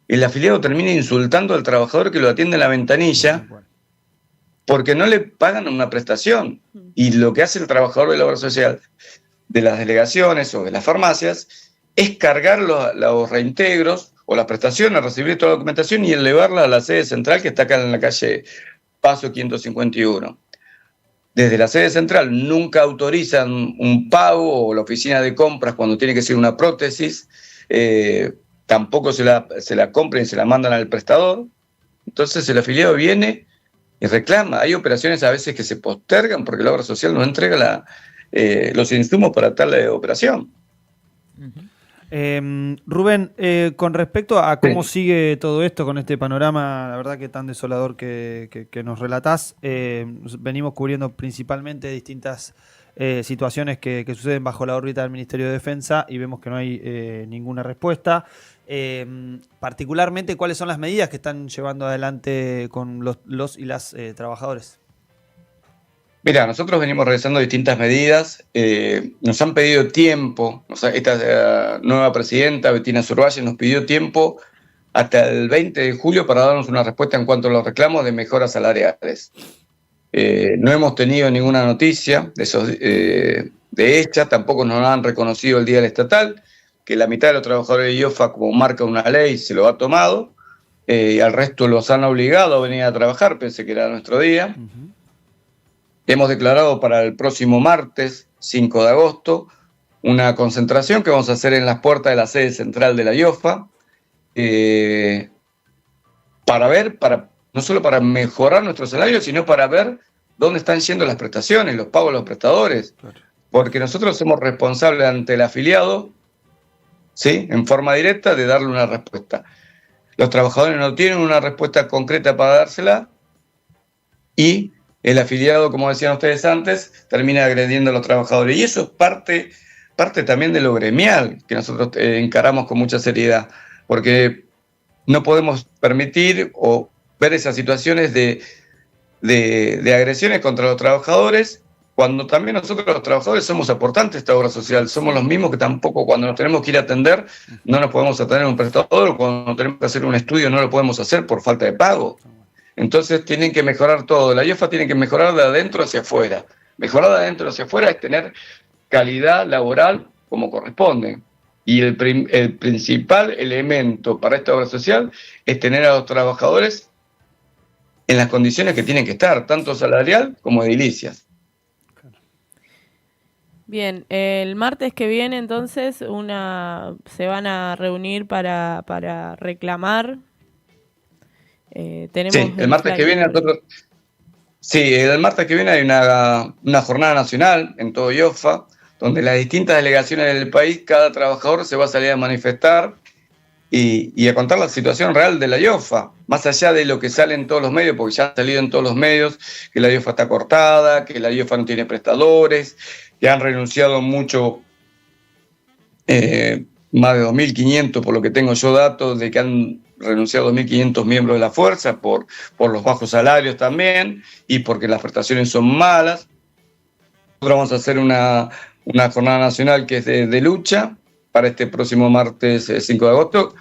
el afiliado termina insultando al trabajador que lo atiende en la ventanilla porque no le pagan una prestación. Y lo que hace el trabajador de la obra social de las delegaciones o de las farmacias es cargar los reintegros o las prestaciones, recibir toda la documentación y elevarla a la sede central que está acá en la calle Paso 551. Desde la sede central nunca autorizan un pago, o la oficina de compras cuando tiene que ser una prótesis, tampoco se la compran y se la mandan al prestador. Entonces el afiliado viene y reclama. Hay operaciones a veces que se postergan porque la obra social no entrega los insumos para tal operación. Rubén, con respecto a cómo sigue todo esto con este panorama, la verdad que tan desolador que nos relatás, venimos cubriendo principalmente distintas situaciones que suceden bajo la órbita del Ministerio de Defensa y vemos que no hay ninguna respuesta. Particularmente, ¿cuáles son las medidas que están llevando adelante con los y las trabajadores? Mira, nosotros venimos realizando distintas medidas, nos han pedido tiempo, esta nueva presidenta, Bettina Zurvalle, nos pidió tiempo hasta el 20 de julio para darnos una respuesta en cuanto a los reclamos de mejoras salariales. No hemos tenido ninguna noticia de ella, tampoco nos han reconocido el Día del Estatal, que la mitad de los trabajadores de IOFA, como marca una ley, se lo ha tomado, y al resto los han obligado a venir a trabajar, pensé que era nuestro día. Hemos declarado para el próximo martes, 5 de agosto, una concentración que vamos a hacer en las puertas de la sede central de la IOFA, no solo para mejorar nuestro salario, sino para ver dónde están yendo las prestaciones, los pagos de los prestadores. Porque nosotros somos responsables ante el afiliado, ¿sí?, en forma directa, de darle una respuesta. Los trabajadores no tienen una respuesta concreta para dársela y el afiliado, como decían ustedes antes, termina agrediendo a los trabajadores. Y eso es parte también de lo gremial, que nosotros encaramos con mucha seriedad, porque no podemos permitir o ver esas situaciones de agresiones contra los trabajadores, cuando también nosotros los trabajadores somos aportantes de esta obra social, somos los mismos que tampoco cuando nos tenemos que ir a atender no nos podemos atender a un prestador, o cuando tenemos que hacer un estudio no lo podemos hacer por falta de pago. Entonces tienen que mejorar todo. La IOFA tiene que mejorar de adentro hacia afuera. Mejorar de adentro hacia afuera es tener calidad laboral como corresponde. Y el principal elemento para esta obra social es tener a los trabajadores en las condiciones que tienen que estar, tanto salarial como edilicias. Bien, el martes que viene entonces se van a reunir para reclamar. Tenemos Sí, el martes que viene nosotros... Sí, el martes que viene hay una jornada nacional en todo IOFA, donde las distintas delegaciones del país, cada trabajador se va a salir a manifestar y a contar la situación real de la IOFA, más allá de lo que sale en todos los medios, porque ya ha salido en todos los medios que la IOFA está cortada, que la IOFA no tiene prestadores, que han renunciado muchos más de 2.500, por lo que tengo yo datos, de que han renunciado 2.500 miembros de la fuerza por los bajos salarios también y porque las prestaciones son malas. Nosotros vamos a hacer una jornada nacional que es de lucha para este próximo martes 5 de agosto.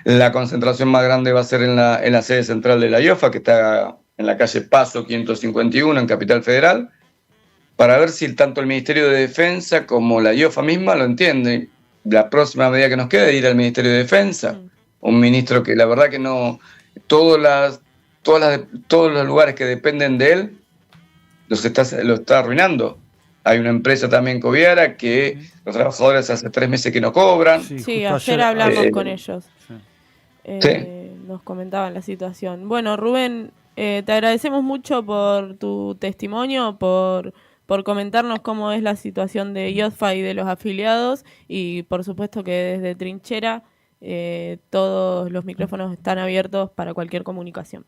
La concentración más grande va a ser en la sede central de la IOFA, que está en la calle Paso 551, en Capital Federal, para ver si tanto el Ministerio de Defensa como la IOFA misma lo entienden. La próxima medida que nos queda es ir al Ministerio de Defensa, un ministro que la verdad que no, todos los lugares que dependen de él lo está arruinando. Hay una empresa también, Coviara, que los trabajadores hace 3 meses que no cobran. Sí, ayer hablamos con ellos. Sí. Nos comentaban la situación. Bueno, Rubén, te agradecemos mucho por tu testimonio, por comentarnos cómo es la situación de IOFA y de los afiliados, y por supuesto que desde Trinchera todos los micrófonos están abiertos para cualquier comunicación.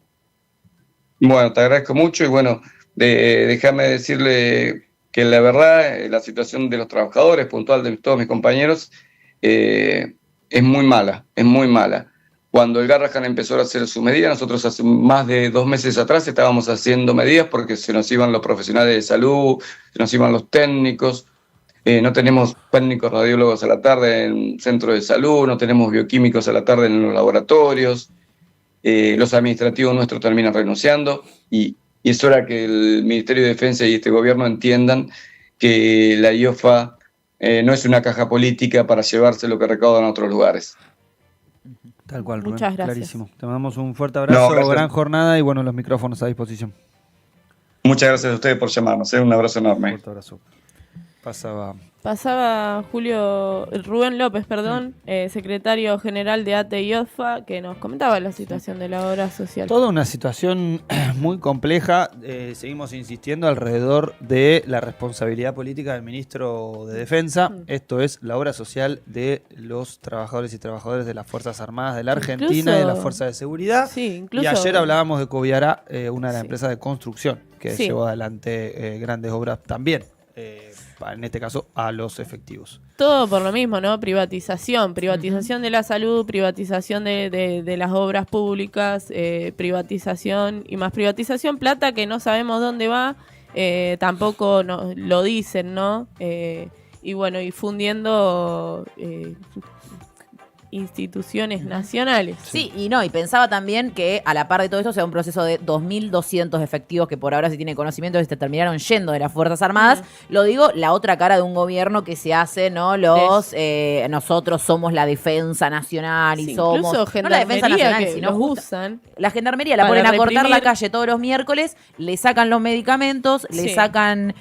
Bueno, te agradezco mucho y bueno, déjame decirle que la verdad la situación de los trabajadores, puntual de todos mis compañeros, es muy mala, es muy mala. Cuando el Garrahan empezó a hacer su medida, nosotros hace más de 2 meses atrás estábamos haciendo medidas porque se nos iban los profesionales de salud, se nos iban los técnicos, no tenemos técnicos radiólogos a la tarde en centros de salud, no tenemos bioquímicos a la tarde en los laboratorios, los administrativos nuestros terminan renunciando y es hora que el Ministerio de Defensa y este gobierno entiendan que la IOFA no es una caja política para llevarse lo que recaudan a otros lugares. Tal cual, Rubén. Muchas gracias. Clarísimo. Te mandamos un fuerte abrazo, No, gran jornada y bueno, los micrófonos a disposición. Muchas gracias a ustedes por llamarnos, un abrazo Un enorme. fuerte abrazo. Pasaba Rubén López, secretario general de ATE y IOFA, que nos comentaba la situación de la obra social. toda una situación muy compleja. Seguimos insistiendo alrededor de la responsabilidad política del ministro de Defensa. Esto es la obra social de los trabajadores y trabajadoras de las Fuerzas Armadas de la Argentina y de las Fuerzas de Seguridad. Sí, incluso. Y ayer hablábamos de Coviara, una de las Sí. empresas de construcción que Sí. llevó adelante grandes obras también. En este caso, a los efectivos. Todo por lo mismo, ¿no? Privatización de la salud, privatización de las obras públicas, privatización y más privatización, plata que no sabemos dónde va, tampoco lo dicen, ¿no? Y bueno, y fundiendo instituciones nacionales. Sí, y pensaba también que a la par de todo esto sea un proceso de 2.200 efectivos que por ahora se tiene conocimiento que se terminaron yendo de las Fuerzas Armadas. Lo digo, la otra cara de un gobierno que se hace, ¿no? Nosotros somos la defensa nacional y Sí, somos... incluso no la Gendarmería defensa nacional, que sino los justa- usan. La gendarmería la para ponen a cortar la reprimir. calle todos los miércoles, le sacan los medicamentos, le Sí. sacan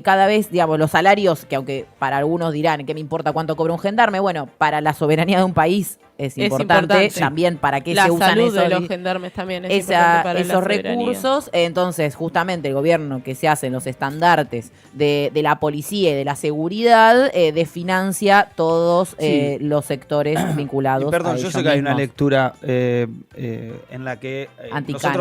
cada vez, digamos, los salarios, que aunque para algunos dirán, ¿qué me importa cuánto cobra un gendarme? Bueno, para la soberanía de un país es importante, también para qué la se usan salud de esos, los gendarmes también es importante para la esos soberanía. recursos. Entonces, justamente el gobierno que se hace en los estandartes de la policía y de la seguridad desfinancia todos Sí. los sectores vinculados Y perdón, a yo ellos sé que hay una mismos. lectura en la que Anticana.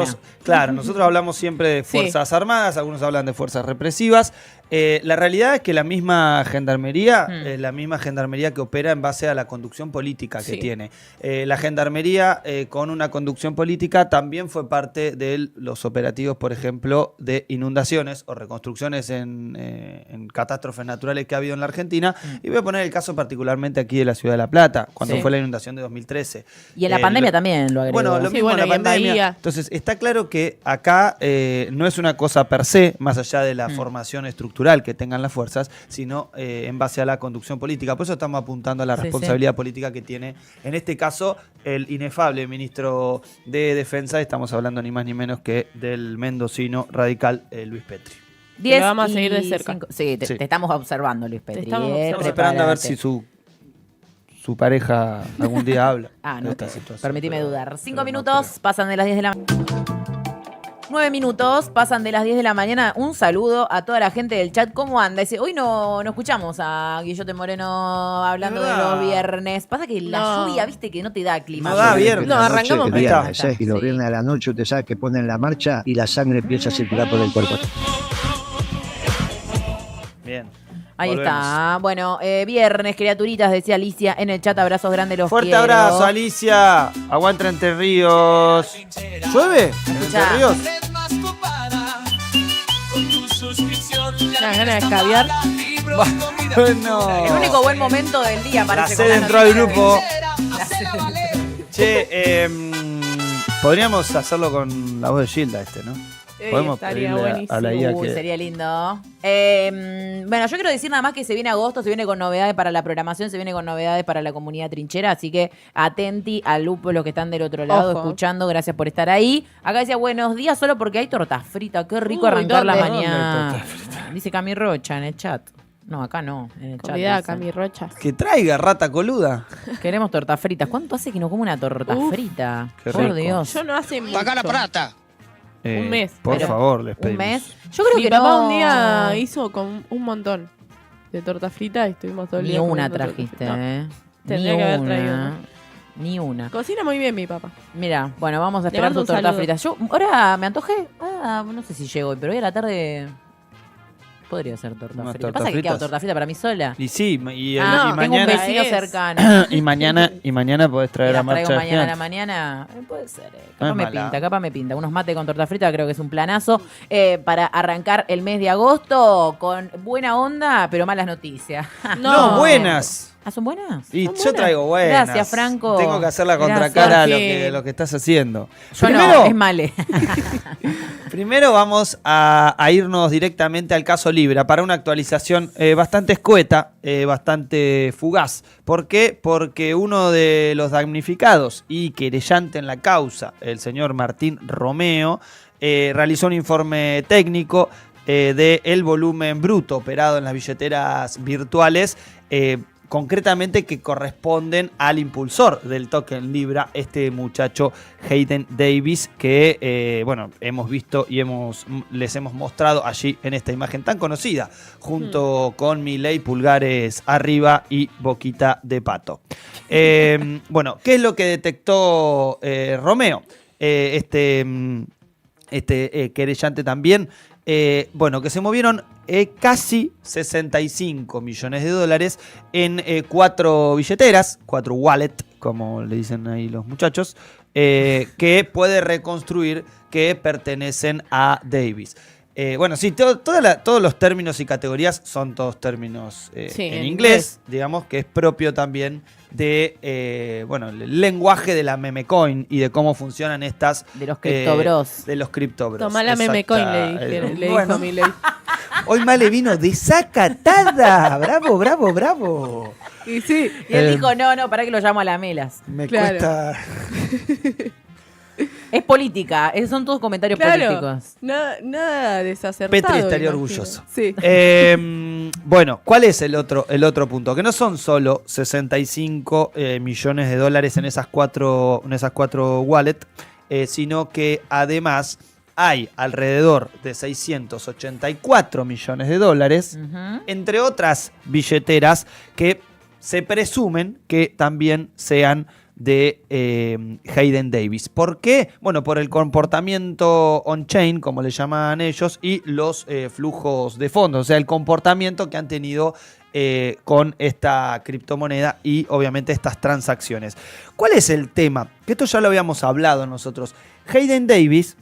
nosotros hablamos siempre de Sí. fuerzas armadas, algunos hablan de fuerzas represivas. La realidad es que la misma gendarmería es la misma gendarmería que opera en base a la conducción política que Sí. tiene. La gendarmería con una conducción política también fue parte de los operativos, por ejemplo, de inundaciones o reconstrucciones en catástrofes naturales que ha habido en la Argentina. Y voy a poner el caso particularmente aquí de la Ciudad de La Plata, cuando Sí. fue la inundación de 2013. Y en la pandemia también lo agregó. Bueno, lo Sí, mismo bueno, en la y en pandemia. Bahía. Entonces, está claro que acá no es una cosa per se, más allá de la formación estructural que tengan las fuerzas, sino en base a la conducción política. Por eso estamos apuntando a la Sí, responsabilidad política que tiene, en este caso, el inefable ministro de Defensa. Estamos hablando ni más ni menos que del mendocino radical Luis Petri. 10 Lo vamos a y seguir de cerca. 5. Sí, Sí. te estamos observando, Luis Petri. estamos observando. Estamos esperando a ver Prepárate. si su pareja algún día habla Ah, de no, esta situación. permitime pero- dudar. pero 5 no minutos, creo. pasan de las 10 de la mañana. 9 minutos, pasan de las 10 de la mañana. Un saludo a toda la gente del chat. ¿Cómo anda? Hoy no escuchamos a Guillote Moreno hablando de ¿Verdad? los viernes. Pasa que la No. lluvia, viste, que no te da clima. No da viernes. No, arrancamos Ahí está. viernes. Y los Sí. viernes a la noche usted sabe que ponen la marcha y la sangre empieza a circular por el cuerpo. Bien. Ahí Volvemos. está. Bueno, viernes, criaturitas, decía Alicia en el chat. Abrazos grandes, los Fuerte quiero. abrazo, Alicia. Aguanta Entre Ríos. ¿Llueve en Escuchá. Entre Ríos? Una gana de escabiar. Bueno. El único buen momento del día, La parece. C con las dentro del noticias. grupo. La C. Che, podríamos hacerlo con la voz de Gilda ¿no? Podemos Estaría pedirle buenísimo. a la IA Uy, que... sería lindo. Bueno, yo quiero decir nada más que se viene agosto, se viene con novedades para la programación, se viene con novedades para la comunidad trinchera, así que atenti al lupo los que están del otro lado, Ojo. escuchando, gracias por estar ahí. Acá decía buenos días solo porque hay tortas fritas, qué rico Uy, arrancar la ¿dónde? mañana. Dice Cami Rocha en el chat. No, acá no, en el chat. Cuidado, dice. Cami Rocha. Que traiga rata coluda. Queremos tortas fritas. ¿Cuánto hace que no como una torta frita? Qué Por rico. Dios. Yo no hace mucho. Un mes, Por pero- favor, les ¿Un pedimos. mes? Yo creo Mi que papá no. un día hizo con un montón de tortas fritas y estuvimos todo el Ni día. una comiendo tortas trajiste, fritas. ¿eh? Tendría Ni que haber una. traído, ¿no? Ni una. Cocina muy bien mi papá. Mira, bueno, vamos a Le esperar mando tus un tortas saludo. fritas. Yo ahora me antojé. No sé si llego hoy, pero hoy a la tarde podría ser torta Unas frita. tortas Pasa que queda fritas. torta frita para mí sola. Y sí, y Ah, y tengo un mañana... vecino es. cercano. y mañana podés Y traer a las traigo marcha de mañana a la Giant. mañana. Puede ser. No es Capaz me mala. pinta, capaz me pinta. Unos mates con torta frita creo que es un planazo para arrancar el mes de agosto con buena onda, pero malas noticias. No, buenas. ¿Ah, son buenas? Y ¿Son yo buenas? traigo buenas. Gracias, Franco. Tengo que hacer la Gracias. contracara a Porque- lo que estás haciendo. Yo Primero, no, es male. primero vamos a irnos directamente al caso Libra para una actualización bastante escueta, bastante fugaz. ¿Por qué? Porque uno de los damnificados y querellante en la causa, el señor Martín Romeo, realizó un informe técnico del volumen bruto operado en las billeteras virtuales, concretamente que corresponden al impulsor del token Libra, este muchacho Hayden Davis, que bueno, hemos visto y les hemos mostrado allí en esta imagen tan conocida, junto con Milei, pulgares arriba y boquita de pato. Bueno, ¿qué es lo que detectó Romeo? Este querellante también. Bueno, que se movieron casi 65 millones de dólares en 4 billeteras, 4 wallet, como le dicen ahí los muchachos, que puede reconstruir que pertenecen a Davis. Bueno, sí, todos los términos y categorías son todos términos Sí, en en inglés, digamos, que es propio también de, bueno, el lenguaje de la meme coin y de cómo funcionan estas... De los criptobros. De los criptobros. Tomá la meme coin, le Bueno, dijo Milei. hoy Male vino desacatada. Bravo, bravo, bravo. Y sí. Y él dijo, no, para que lo llamo a la Melas. Me Claro. cuesta... Es política, son todos comentarios Claro, políticos. nada desacertado. Petri estaría imagino. orgulloso. Sí. Bueno, ¿cuál es el otro punto? Que no son solo 65 millones de dólares en esas cuatro wallets, sino que además hay alrededor de 684 millones de dólares, Ujú. entre otras billeteras que se presumen que también sean de Hayden Davis. ¿Por qué? Bueno, por el comportamiento on-chain, como le llaman ellos, y los flujos de fondos, o sea, el comportamiento que han tenido con esta criptomoneda y obviamente estas transacciones. ¿Cuál es el tema? Que esto ya lo habíamos hablado nosotros. Hayden Davis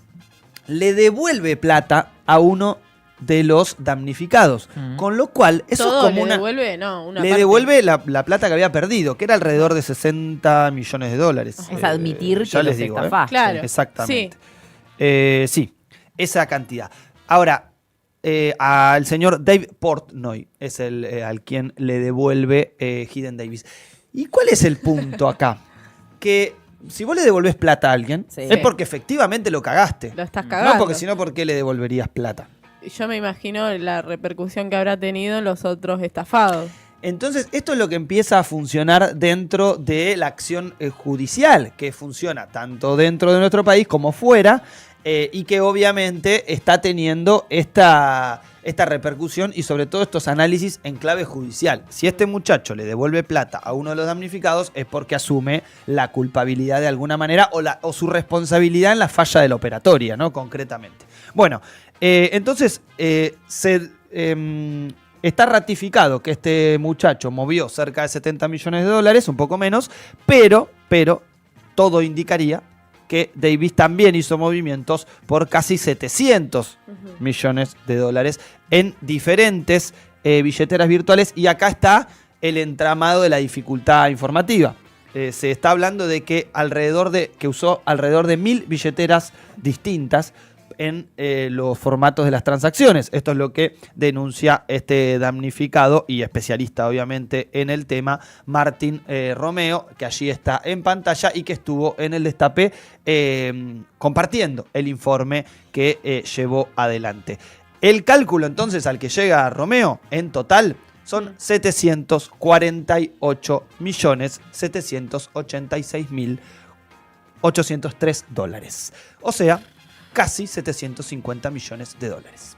le devuelve plata a uno de los damnificados, con lo cual eso Todo es como le una... devuelve, no, una Le parte. devuelve la plata que había perdido, que era alrededor de 60 millones de dólares. Es admitir ya que les los digo, estafaste. Claro. Exactamente. Sí, esa cantidad. Ahora, al señor Dave Portnoy es al quien le devuelve Hayden Davis. ¿Y cuál es el punto acá? Que si vos le devolvés plata a alguien, Sí. es porque efectivamente lo cagaste. Lo estás cagando. No porque si no, ¿por qué le devolverías plata? Yo me imagino la repercusión que habrá tenido en los otros estafados. Entonces, esto es lo que empieza a funcionar dentro de la acción judicial, que funciona tanto dentro de nuestro país como fuera, y que obviamente está teniendo esta repercusión y sobre todo estos análisis en clave judicial. Si este muchacho le devuelve plata a uno de los damnificados es porque asume la culpabilidad de alguna manera o su responsabilidad en la falla de la operatoria, ¿no? Concretamente. Bueno, entonces está ratificado que este muchacho movió cerca de 70 millones de dólares, un poco menos, pero todo indicaría que Davis también hizo movimientos por casi 700 millones de dólares en diferentes billeteras virtuales, y acá está el entramado de la dificultad informativa. Se está hablando de que usó alrededor de 1000 billeteras distintas en los formatos de las transacciones. Esto es lo que denuncia este damnificado y especialista, obviamente, en el tema, Martín Romeo, que allí está en pantalla y que estuvo en el Destape compartiendo el informe que llevó adelante. El cálculo, entonces, al que llega Romeo, en total, son 740.786.803 dólares. O sea, casi 750 millones de dólares.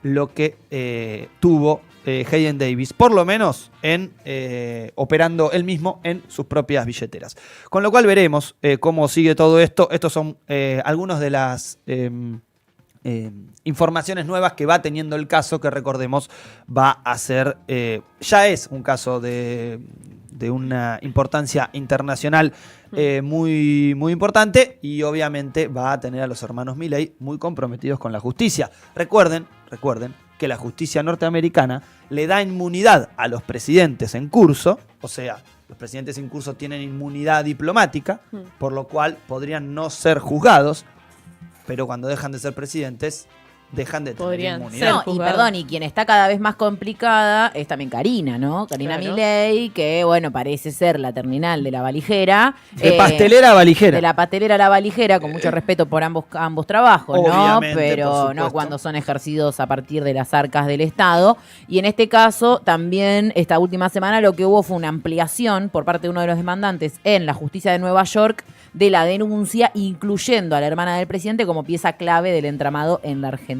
Lo que tuvo Hayden Davis, por lo menos operando él mismo en sus propias billeteras. Con lo cual veremos cómo sigue todo esto. Estos son algunos de las informaciones nuevas que va teniendo el caso, que recordemos va a ser, ya es un caso de una importancia internacional muy, muy importante, y obviamente va a tener a los hermanos Milei muy comprometidos con la justicia. Recuerden que la justicia norteamericana le da inmunidad a los presidentes en curso, o sea, los presidentes en curso tienen inmunidad diplomática, por lo cual podrían no ser juzgados, pero cuando dejan de ser presidentes, dejan de tener inmunidad. No, y perdón, y quien está cada vez más complicada es también Karina, ¿no? Karina Milei, que bueno, parece ser la terminal de la valijera. De pastelera a valijera. De la pastelera a la valijera, con mucho respeto por ambos trabajos, ¿no? Pero no cuando son ejercidos a partir de las arcas del Estado. Y en este caso, también esta última semana lo que hubo fue una ampliación por parte de uno de los demandantes en la justicia de Nueva York de la denuncia, incluyendo a la hermana del presidente como pieza clave del entramado en la Argentina.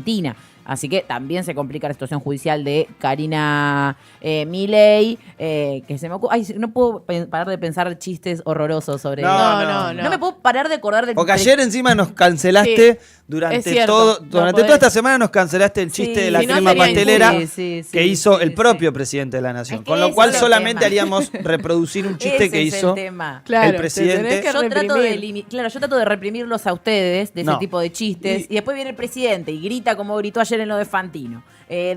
Así que también se complica la situación judicial de Karina Milei, que se me ocurre... Ay, no puedo parar de pensar chistes horrorosos sobre... No. No me puedo parar de acordar del... Porque ayer encima nos cancelaste, durante toda esta semana nos cancelaste el chiste de la crema pastelera que hizo el propio presidente de la Nación. Con lo cual solamente haríamos reproducir un chiste que hizo el presidente. Yo trato de reprimirlos a ustedes, de ese tipo de chistes, y después viene el presidente y grita como gritó ayer en lo de Fantino.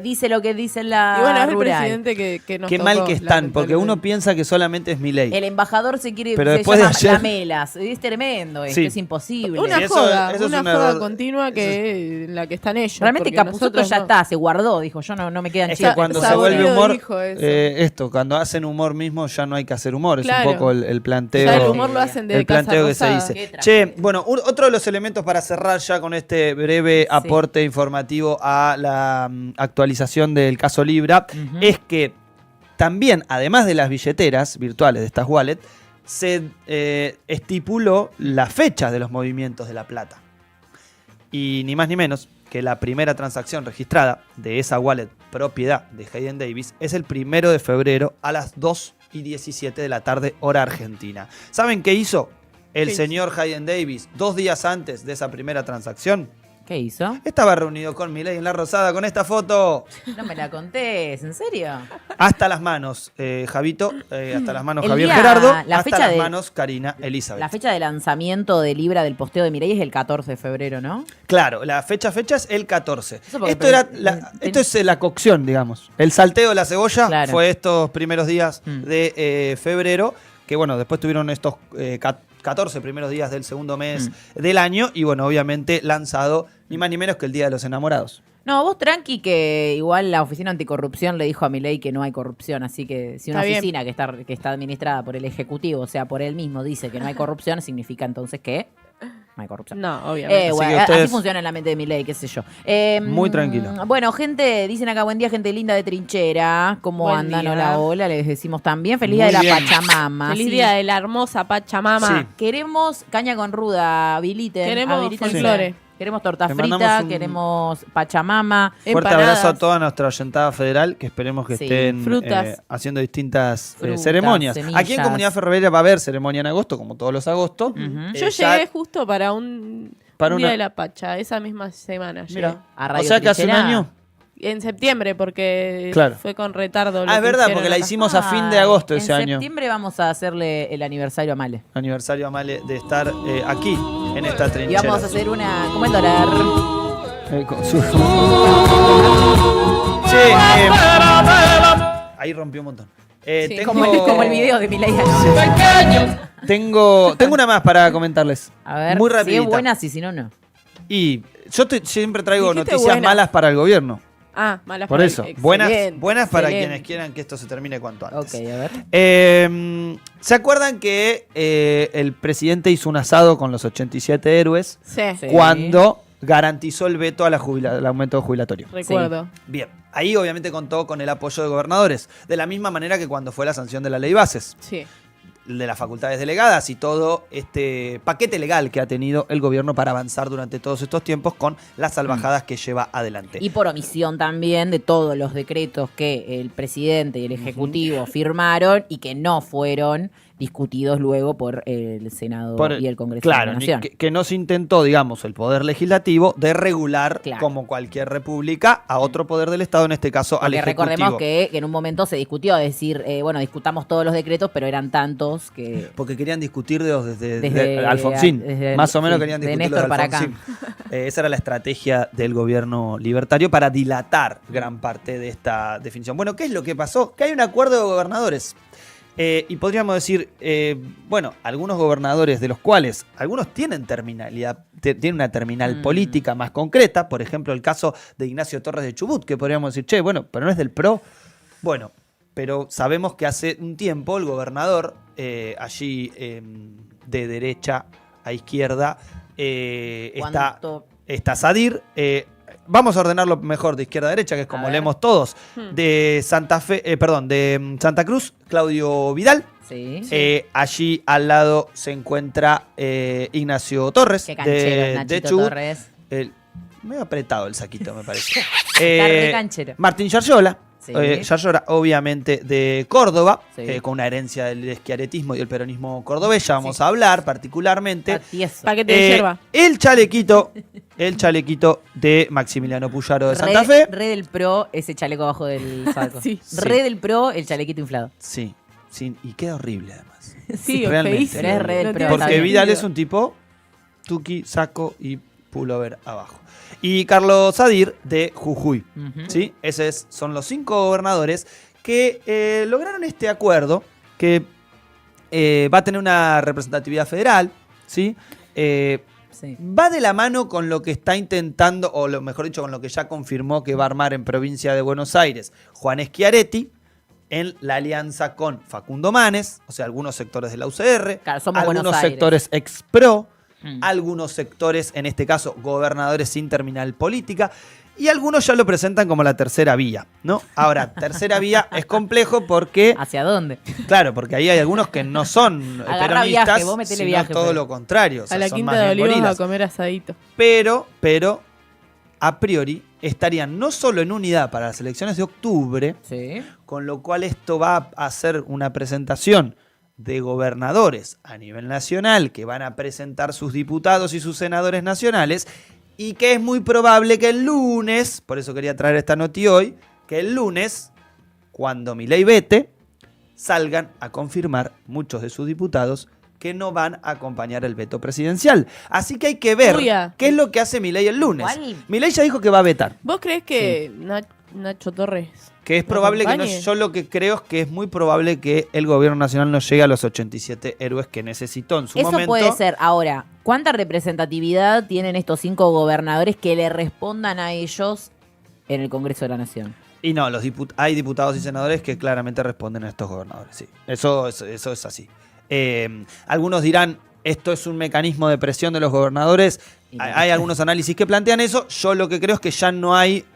Dice lo que dice la y bueno, es el rural. presidente que nos Qué tocó, mal que están, porque uno piensa que solamente es Milei. El embajador se Pero después llama de ayer... Lamelas. Es tremendo esto, es imposible. Una Sí, joda, eso es una un joda error. continua en la que están ellos. Realmente Capusotto ya no. está, se guardó, dijo, yo no me quedan Es chistes. que cuando se Saborío vuelve humor, dijo eso. cuando hacen humor mismo ya no hay que hacer humor, Claro. es un poco el planteo. Ya el humor lo hacen de el planteo que se Casa dice. Che, bueno, otro de los elementos para cerrar ya con este breve aporte informativo a la actualización del caso Libra, es que también, además de las billeteras virtuales de estas wallets, se estipuló las fechas de los movimientos de la plata. Y ni más ni menos que la primera transacción registrada de esa wallet propiedad de Hayden Davis es el 1 de febrero a las 2:17 de la tarde, hora argentina. ¿Saben qué hizo el señor Hayden Davis 2 días antes de esa primera transacción? ¿Qué hizo? Estaba reunido con Milei en La Rosada con esta foto. No me la contés, ¿en serio? Hasta las manos, Javito, hasta las manos El Javier día- Gerardo, la hasta fecha las de- manos Karina Elizabeth. La fecha de lanzamiento de Libra del posteo de Milei es el 14 de febrero, ¿no? Claro, la fecha es el 14. Eso porque Esto es la cocción, digamos. El salteo de la cebolla Claro. fue estos primeros días de febrero, que bueno, después tuvieron estos 14 primeros días del segundo mes del año, y bueno, obviamente lanzado ni más ni menos que el Día de los Enamorados. No, vos tranqui, que igual la Oficina Anticorrupción le dijo a Milei que no hay corrupción, así que si una Está bien. oficina que está administrada por el Ejecutivo, o sea, por él mismo, dice que no hay corrupción, significa entonces que no hay corrupción. No, obviamente. Bueno, Así que ustedes- así funciona en la mente de Milei, qué sé yo. Muy tranquilo. Bueno, gente, dicen acá, buen día, gente linda de Trinchera. ¿Cómo Buen andan? día. Hola, hola, les decimos también. Feliz Muy día de la bien. Pachamama. Feliz Sí. día de la hermosa Pachamama. Sí. Queremos caña con ruda, habiliten. Queremos habiliten. folclore. Queremos torta Le frita, mandamos un- queremos Pachamama. Fuerte Empanadas. abrazo a toda nuestra oyentada federal, que esperemos que Sí. estén Frutas. haciendo distintas Frutas, ceremonias. semillas. Aquí en Comunidad Ferroviaria va a haber ceremonia en agosto, como todos los agostos. Yo Ya- llegué justo para un Para día una- de la Pacha, esa misma semana. llegué. Mira, A o Radio sea que hace un Trinchera. año. en septiembre, porque Claro. fue con retardo. lo Ah, es que verdad, hicieron porque la acá. hicimos a fin de agosto ese en año. septiembre vamos a hacerle el aniversario a Male. Aniversario a Male de estar aquí, en esta Y trinchera. vamos a hacer una... ¿Cómo el dólar? Con su- Sí, ahí rompió un montón. Sí. Tengo... Como el video de Milei. Tengo una más para comentarles. A ver, Muy si rapidita. es buena, si no, no. Y yo siempre traigo Dijiste noticias buena. malas para el gobierno. Ah, malas Por para eso. el- Buenas excelente, para excelente. quienes quieran que esto se termine cuanto antes. Ok, a ver. ¿Se acuerdan que el presidente hizo un asado con los 87 héroes Sí, Sí. cuando garantizó el veto al aumento jubilatorio? recuerdo. Bien, ahí obviamente contó con el apoyo de gobernadores, de la misma manera que cuando fue la sanción de la ley bases, Sí. de las facultades delegadas y todo este paquete legal que ha tenido el gobierno para avanzar durante todos estos tiempos con las salvajadas que lleva adelante. Y por omisión también de todos los decretos que el presidente y el ejecutivo firmaron y que no fueron discutidos luego por el Senado y el Congreso claro, de la Nación. que no se intentó, digamos, el poder legislativo de regular, Claro. como cualquier república, a otro poder del Estado, en este caso al Porque Ejecutivo. recordemos que en un momento se discutió, decir, bueno, discutamos todos los decretos, pero eran tantos que... Porque querían discutirlos desde Desde- Alfonsín. desde- Más o menos sí, querían de discutirlos Néstor para acá. Alfonsín. Esa era la estrategia del gobierno libertario para dilatar gran parte de esta definición. Bueno, ¿qué es lo que pasó? Que hay un acuerdo de gobernadores. Y podríamos decir, bueno, algunos gobernadores de los cuales algunos tienen terminalidad, tienen una terminal política más concreta, por ejemplo el caso de Ignacio Torres de Chubut, que podríamos decir, che, bueno, pero no es del PRO. Bueno, pero sabemos que hace un tiempo el gobernador allí de derecha a izquierda ¿Cuánto? está Sadir. Vamos a ordenarlo mejor de izquierda a derecha, que es como ver. leemos todos. De Santa Fe, de Santa Cruz, Claudio Vidal. Sí. Allí al lado se encuentra Ignacio Torres. Qué canchero, Nachito Chubut. Torres. Medio apretado el saquito, me parece. Está re canchero. Martín Yarlora. Sí. Yarlora, obviamente, de Córdoba, Sí. con una herencia del eschiaretismo y el peronismo cordobés. Ya vamos a hablar particularmente. Está tieso. Paquete de yerba. El chalequito de Maximiliano Puyaro de Santa Fe. Re del PRO, ese chaleco abajo del saco. Sí. Re del PRO, el chalequito inflado. Sí, y queda horrible además. Sí, realmente. feísimo. Pero es re del No pro, tiene está Porque bien. Vidal sentido. es un tipo tuki, saco y pullover abajo. Y Carlos Sadir de Jujuy. Ujú. ¿Sí? Son los 5 gobernadores que lograron este acuerdo que va a tener una representatividad federal. ¿Sí? Sí. Va de la mano con lo que está intentando, o lo mejor dicho, con lo que ya confirmó que va a armar en provincia de Buenos Aires Juan Schiaretti, en la alianza con Facundo Manes, o sea, algunos sectores de la UCR, Claro, somos Buenos algunos Aires. sectores ex-PRO, Mm. algunos sectores, en este caso, gobernadores sin terminal política, y algunos ya lo presentan como la tercera vía, ¿no? Ahora, tercera vía es complejo porque, ¿Hacia dónde? claro, porque ahí hay algunos que no son Agarrá peronistas, viaje, vos metele sino viaje, todo Fede. lo contrario, o sea, A la son Quinta más de bien Olivos a gorilas. comer asadito. Pero, a priori, estarían no solo en unidad para las elecciones de octubre, Sí. con lo cual esto va a ser una presentación de gobernadores a nivel nacional que van a presentar sus diputados y sus senadores nacionales, y que es muy probable que el lunes, por eso quería traer esta noti hoy, que el lunes, cuando Milei vete, salgan a confirmar muchos de sus diputados que no van a acompañar el veto presidencial. Así que hay que ver Uya. qué es lo que hace Milei el lunes. ¿Cuál? Milei ya dijo que va a vetar. ¿Vos crees que Nacho Torres Que es ¿lo probable que no, acompañe? yo lo que creo es que es muy probable que el gobierno nacional no llegue a los 87 héroes que necesitó en su Eso momento. puede ser. Ahora, ¿cuánta representatividad tienen estos 5 gobernadores que le respondan a ellos en el Congreso de la Nación? Y no, hay diputados y senadores que claramente responden a estos gobernadores, sí. Eso es así. Algunos dirán, esto es un mecanismo de presión de los gobernadores. Hay algunos análisis que plantean eso. Yo lo que creo es que ya no hay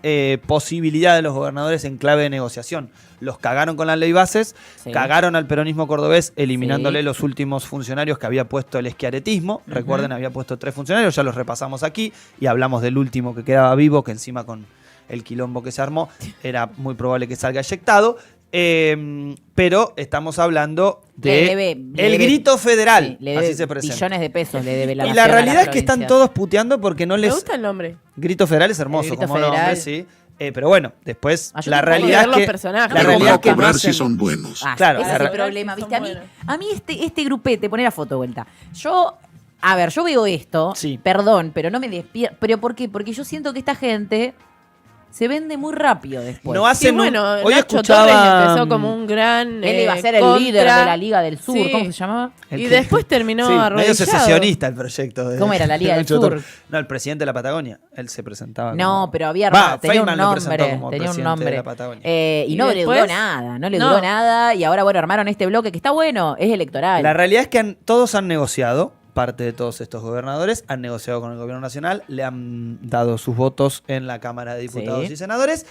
posibilidad de los gobernadores en clave de negociación. Los cagaron con la ley bases, Sí. cagaron al peronismo cordobés eliminándole Sí. los últimos funcionarios que había puesto el eschiaretismo. Recuerden, había puesto 3 funcionarios, ya los repasamos aquí y hablamos del último que quedaba vivo, que encima con el quilombo que se armó era muy probable que salga eyectado. Pero estamos hablando de el debe- grito federal, Sí, le debe así se presenta. billones de pesos le debe la Y nación la a las realidad es que están provincias. todos puteando porque no Me les... gusta el nombre. Grito federal es hermoso El grito como nombre, federal. sí. Pero bueno, después Ah, yo la que tengo realidad ver es los que personajes. la Pero realidad ¿cómo es que no cobrar hacen- si son buenos? Claro, ese la es el re- problema, ¿viste? Son buenos. A mí este grupete, poner la foto de vuelta. Yo veo esto, Sí. perdón, pero no me despierto. ¿Pero por qué? Porque yo siento que esta gente se vende muy rápido después. No Sí, hacen un- bueno, hoy Nacho escuchaba, Torres empezó como un gran Él iba a ser el contra. líder de la Liga del Sur, Sí. ¿cómo se llamaba? El Y que- después terminó Sí, medio arrodillado. secesionista el proyecto. ¿Cómo era la Liga del Nacho Sur? Torres. No, el presidente de la Patagonia. Él se presentaba No, como- pero había Va, tenía un Feynman lo presentó nombre, como tenía un presidente de nombre. la Patagonia. Y Y no le después- duró nada, no le no. duró nada. Y ahora, bueno, armaron este bloque que está bueno, es electoral. La realidad es que todos han negociado, parte de todos estos gobernadores, han negociado con el gobierno nacional, le han dado sus votos en la Cámara de Diputados Sí. y Senadores.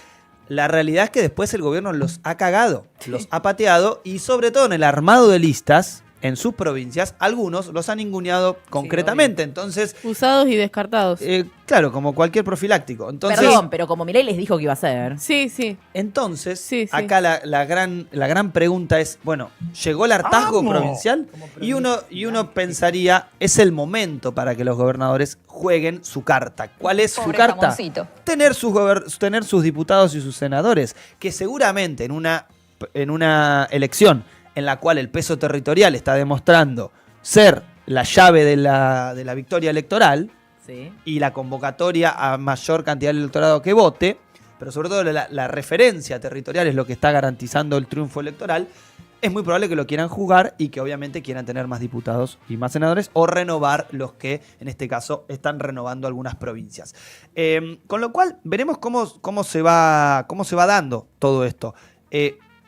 La realidad es que después el gobierno los ha cagado, los ha pateado y sobre todo en el armado de listas, en sus provincias, algunos los han ninguneado concretamente. Entonces, Usados y descartados. claro, como cualquier profiláctico. Entonces, Perdón, pero como Milei les dijo que iba a ser. Sí, sí. Entonces, Sí, sí. acá la gran pregunta es, bueno, ¿llegó el hartazgo provincial? Y uno pensaría, es el momento para que los gobernadores jueguen su carta. ¿Cuál es su carta? Tener sus diputados y sus senadores, que seguramente en una elección en la cual el peso territorial está demostrando ser la llave de la victoria electoral, Sí. y la convocatoria a mayor cantidad de electorado que vote, pero sobre todo la referencia territorial es lo que está garantizando el triunfo electoral, es muy probable que lo quieran jugar y que obviamente quieran tener más diputados y más senadores o renovar los que en este caso están renovando algunas provincias. Con lo cual veremos cómo se va dando todo esto.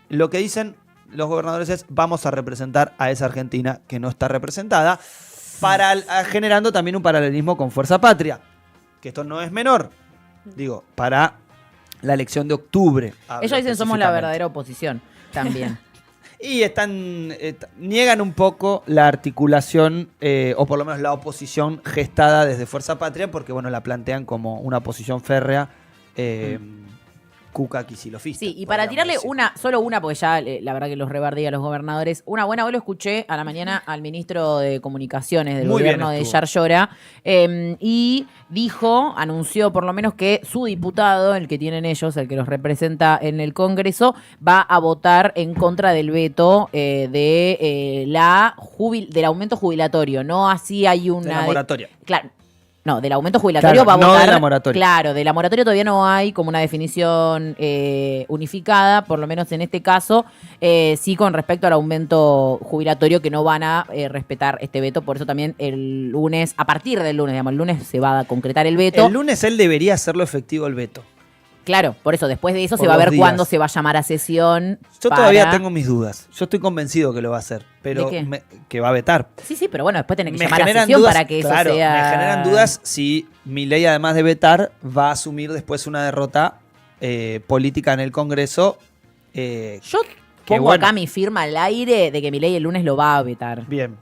Lo que dicen los gobernadores es vamos a representar a esa Argentina que no está representada, generando también un paralelismo con Fuerza Patria, que esto no es menor, digo, para la elección de octubre. Ellos dicen somos la verdadera oposición también. Y niegan un poco la articulación, o por lo menos la oposición gestada desde Fuerza Patria, porque bueno, la plantean como una oposición férrea, cuca quisilofista. Sí, y para tirarle solo una, porque ya la verdad que los rebardía a los gobernadores, una buena, hoy lo escuché a la mañana al ministro de Comunicaciones del Muy bien gobierno de estuvo. Yar Llora, y anunció por lo menos que su diputado, el que tienen ellos, el que los representa en el Congreso, va a votar en contra del veto del aumento jubilatorio. No así hay una... De la moratoria. Claro. No, del aumento jubilatorio Claro, va a no votar. de la moratoria. Claro, de la moratoria todavía no hay como una definición unificada, por lo menos en este caso, sí con respecto al aumento jubilatorio que no van a respetar este veto. Por eso también el lunes, a partir del lunes, digamos, el lunes se va a concretar el veto. El lunes él debería hacerlo efectivo el veto. Claro, por eso después de eso Por se va a los ver días. cuándo se va a llamar a sesión. Yo para- todavía tengo mis dudas. Yo estoy convencido que lo va a hacer, pero ¿De qué? que va a vetar. Sí, pero bueno, después tiene que Me llamar a generan sesión dudas, para que eso claro, sea... me generan dudas si Milei, además de vetar, va a asumir después una derrota política en el Congreso. Yo que pongo bueno. acá mi firma al aire de que Milei el lunes lo va a vetar. Bien,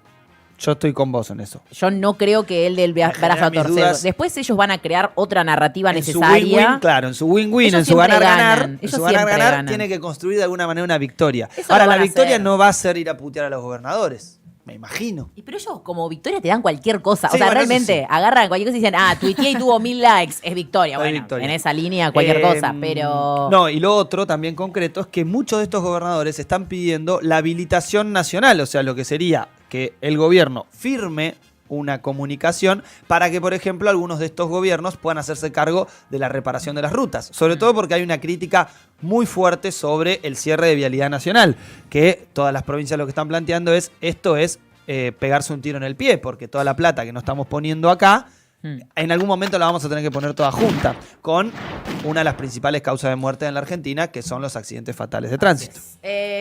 yo estoy con vos en eso. Yo no creo que él dé el brazo a generan mis torcer. dudas. Después ellos van a crear otra narrativa En su necesaria. win-win, claro, en su win-win, Ellos en su siempre ganar-ganar, ganan, en ellos su siempre ganar-ganar, ganan. tiene que construir de alguna manera una victoria. Eso Ahora, lo la van a victoria hacer. no va a ser ir a putear a los gobernadores, me imagino. Y pero ellos como victoria te dan cualquier cosa. Sí, o sea, bueno, eso realmente sí. agarran cualquier cosa y dicen, tuiteé y tuvo 1000 likes, es victoria. Es Bueno, victoria. en esa línea cualquier cosa, pero... No, y lo otro también concreto es que muchos de estos gobernadores están pidiendo la habilitación nacional, o sea, lo que sería que el gobierno firme una comunicación para que, por ejemplo, algunos de estos gobiernos puedan hacerse cargo de la reparación de las rutas. Sobre todo porque hay una crítica muy fuerte sobre el cierre de vialidad nacional, que todas las provincias lo que están planteando es, pegarse un tiro en el pie, porque toda la plata que no estamos poniendo acá, en algún momento la vamos a tener que poner toda junta, con una de las principales causas de muerte en la Argentina, que son los accidentes fatales de tránsito.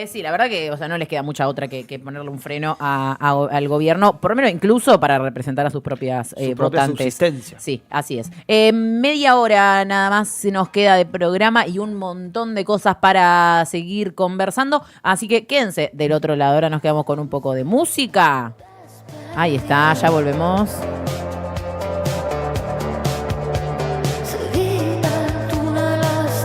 Sí, la verdad que no les queda mucha otra que ponerle un freno al gobierno, por lo menos incluso para representar a sus propias Su propia votantes. subsistencia. Sí, así es. Media hora nada más se nos queda de programa y un montón de cosas para seguir conversando, así que quédense del otro lado. Ahora nos quedamos con un poco de música. Ahí está, ya volvemos.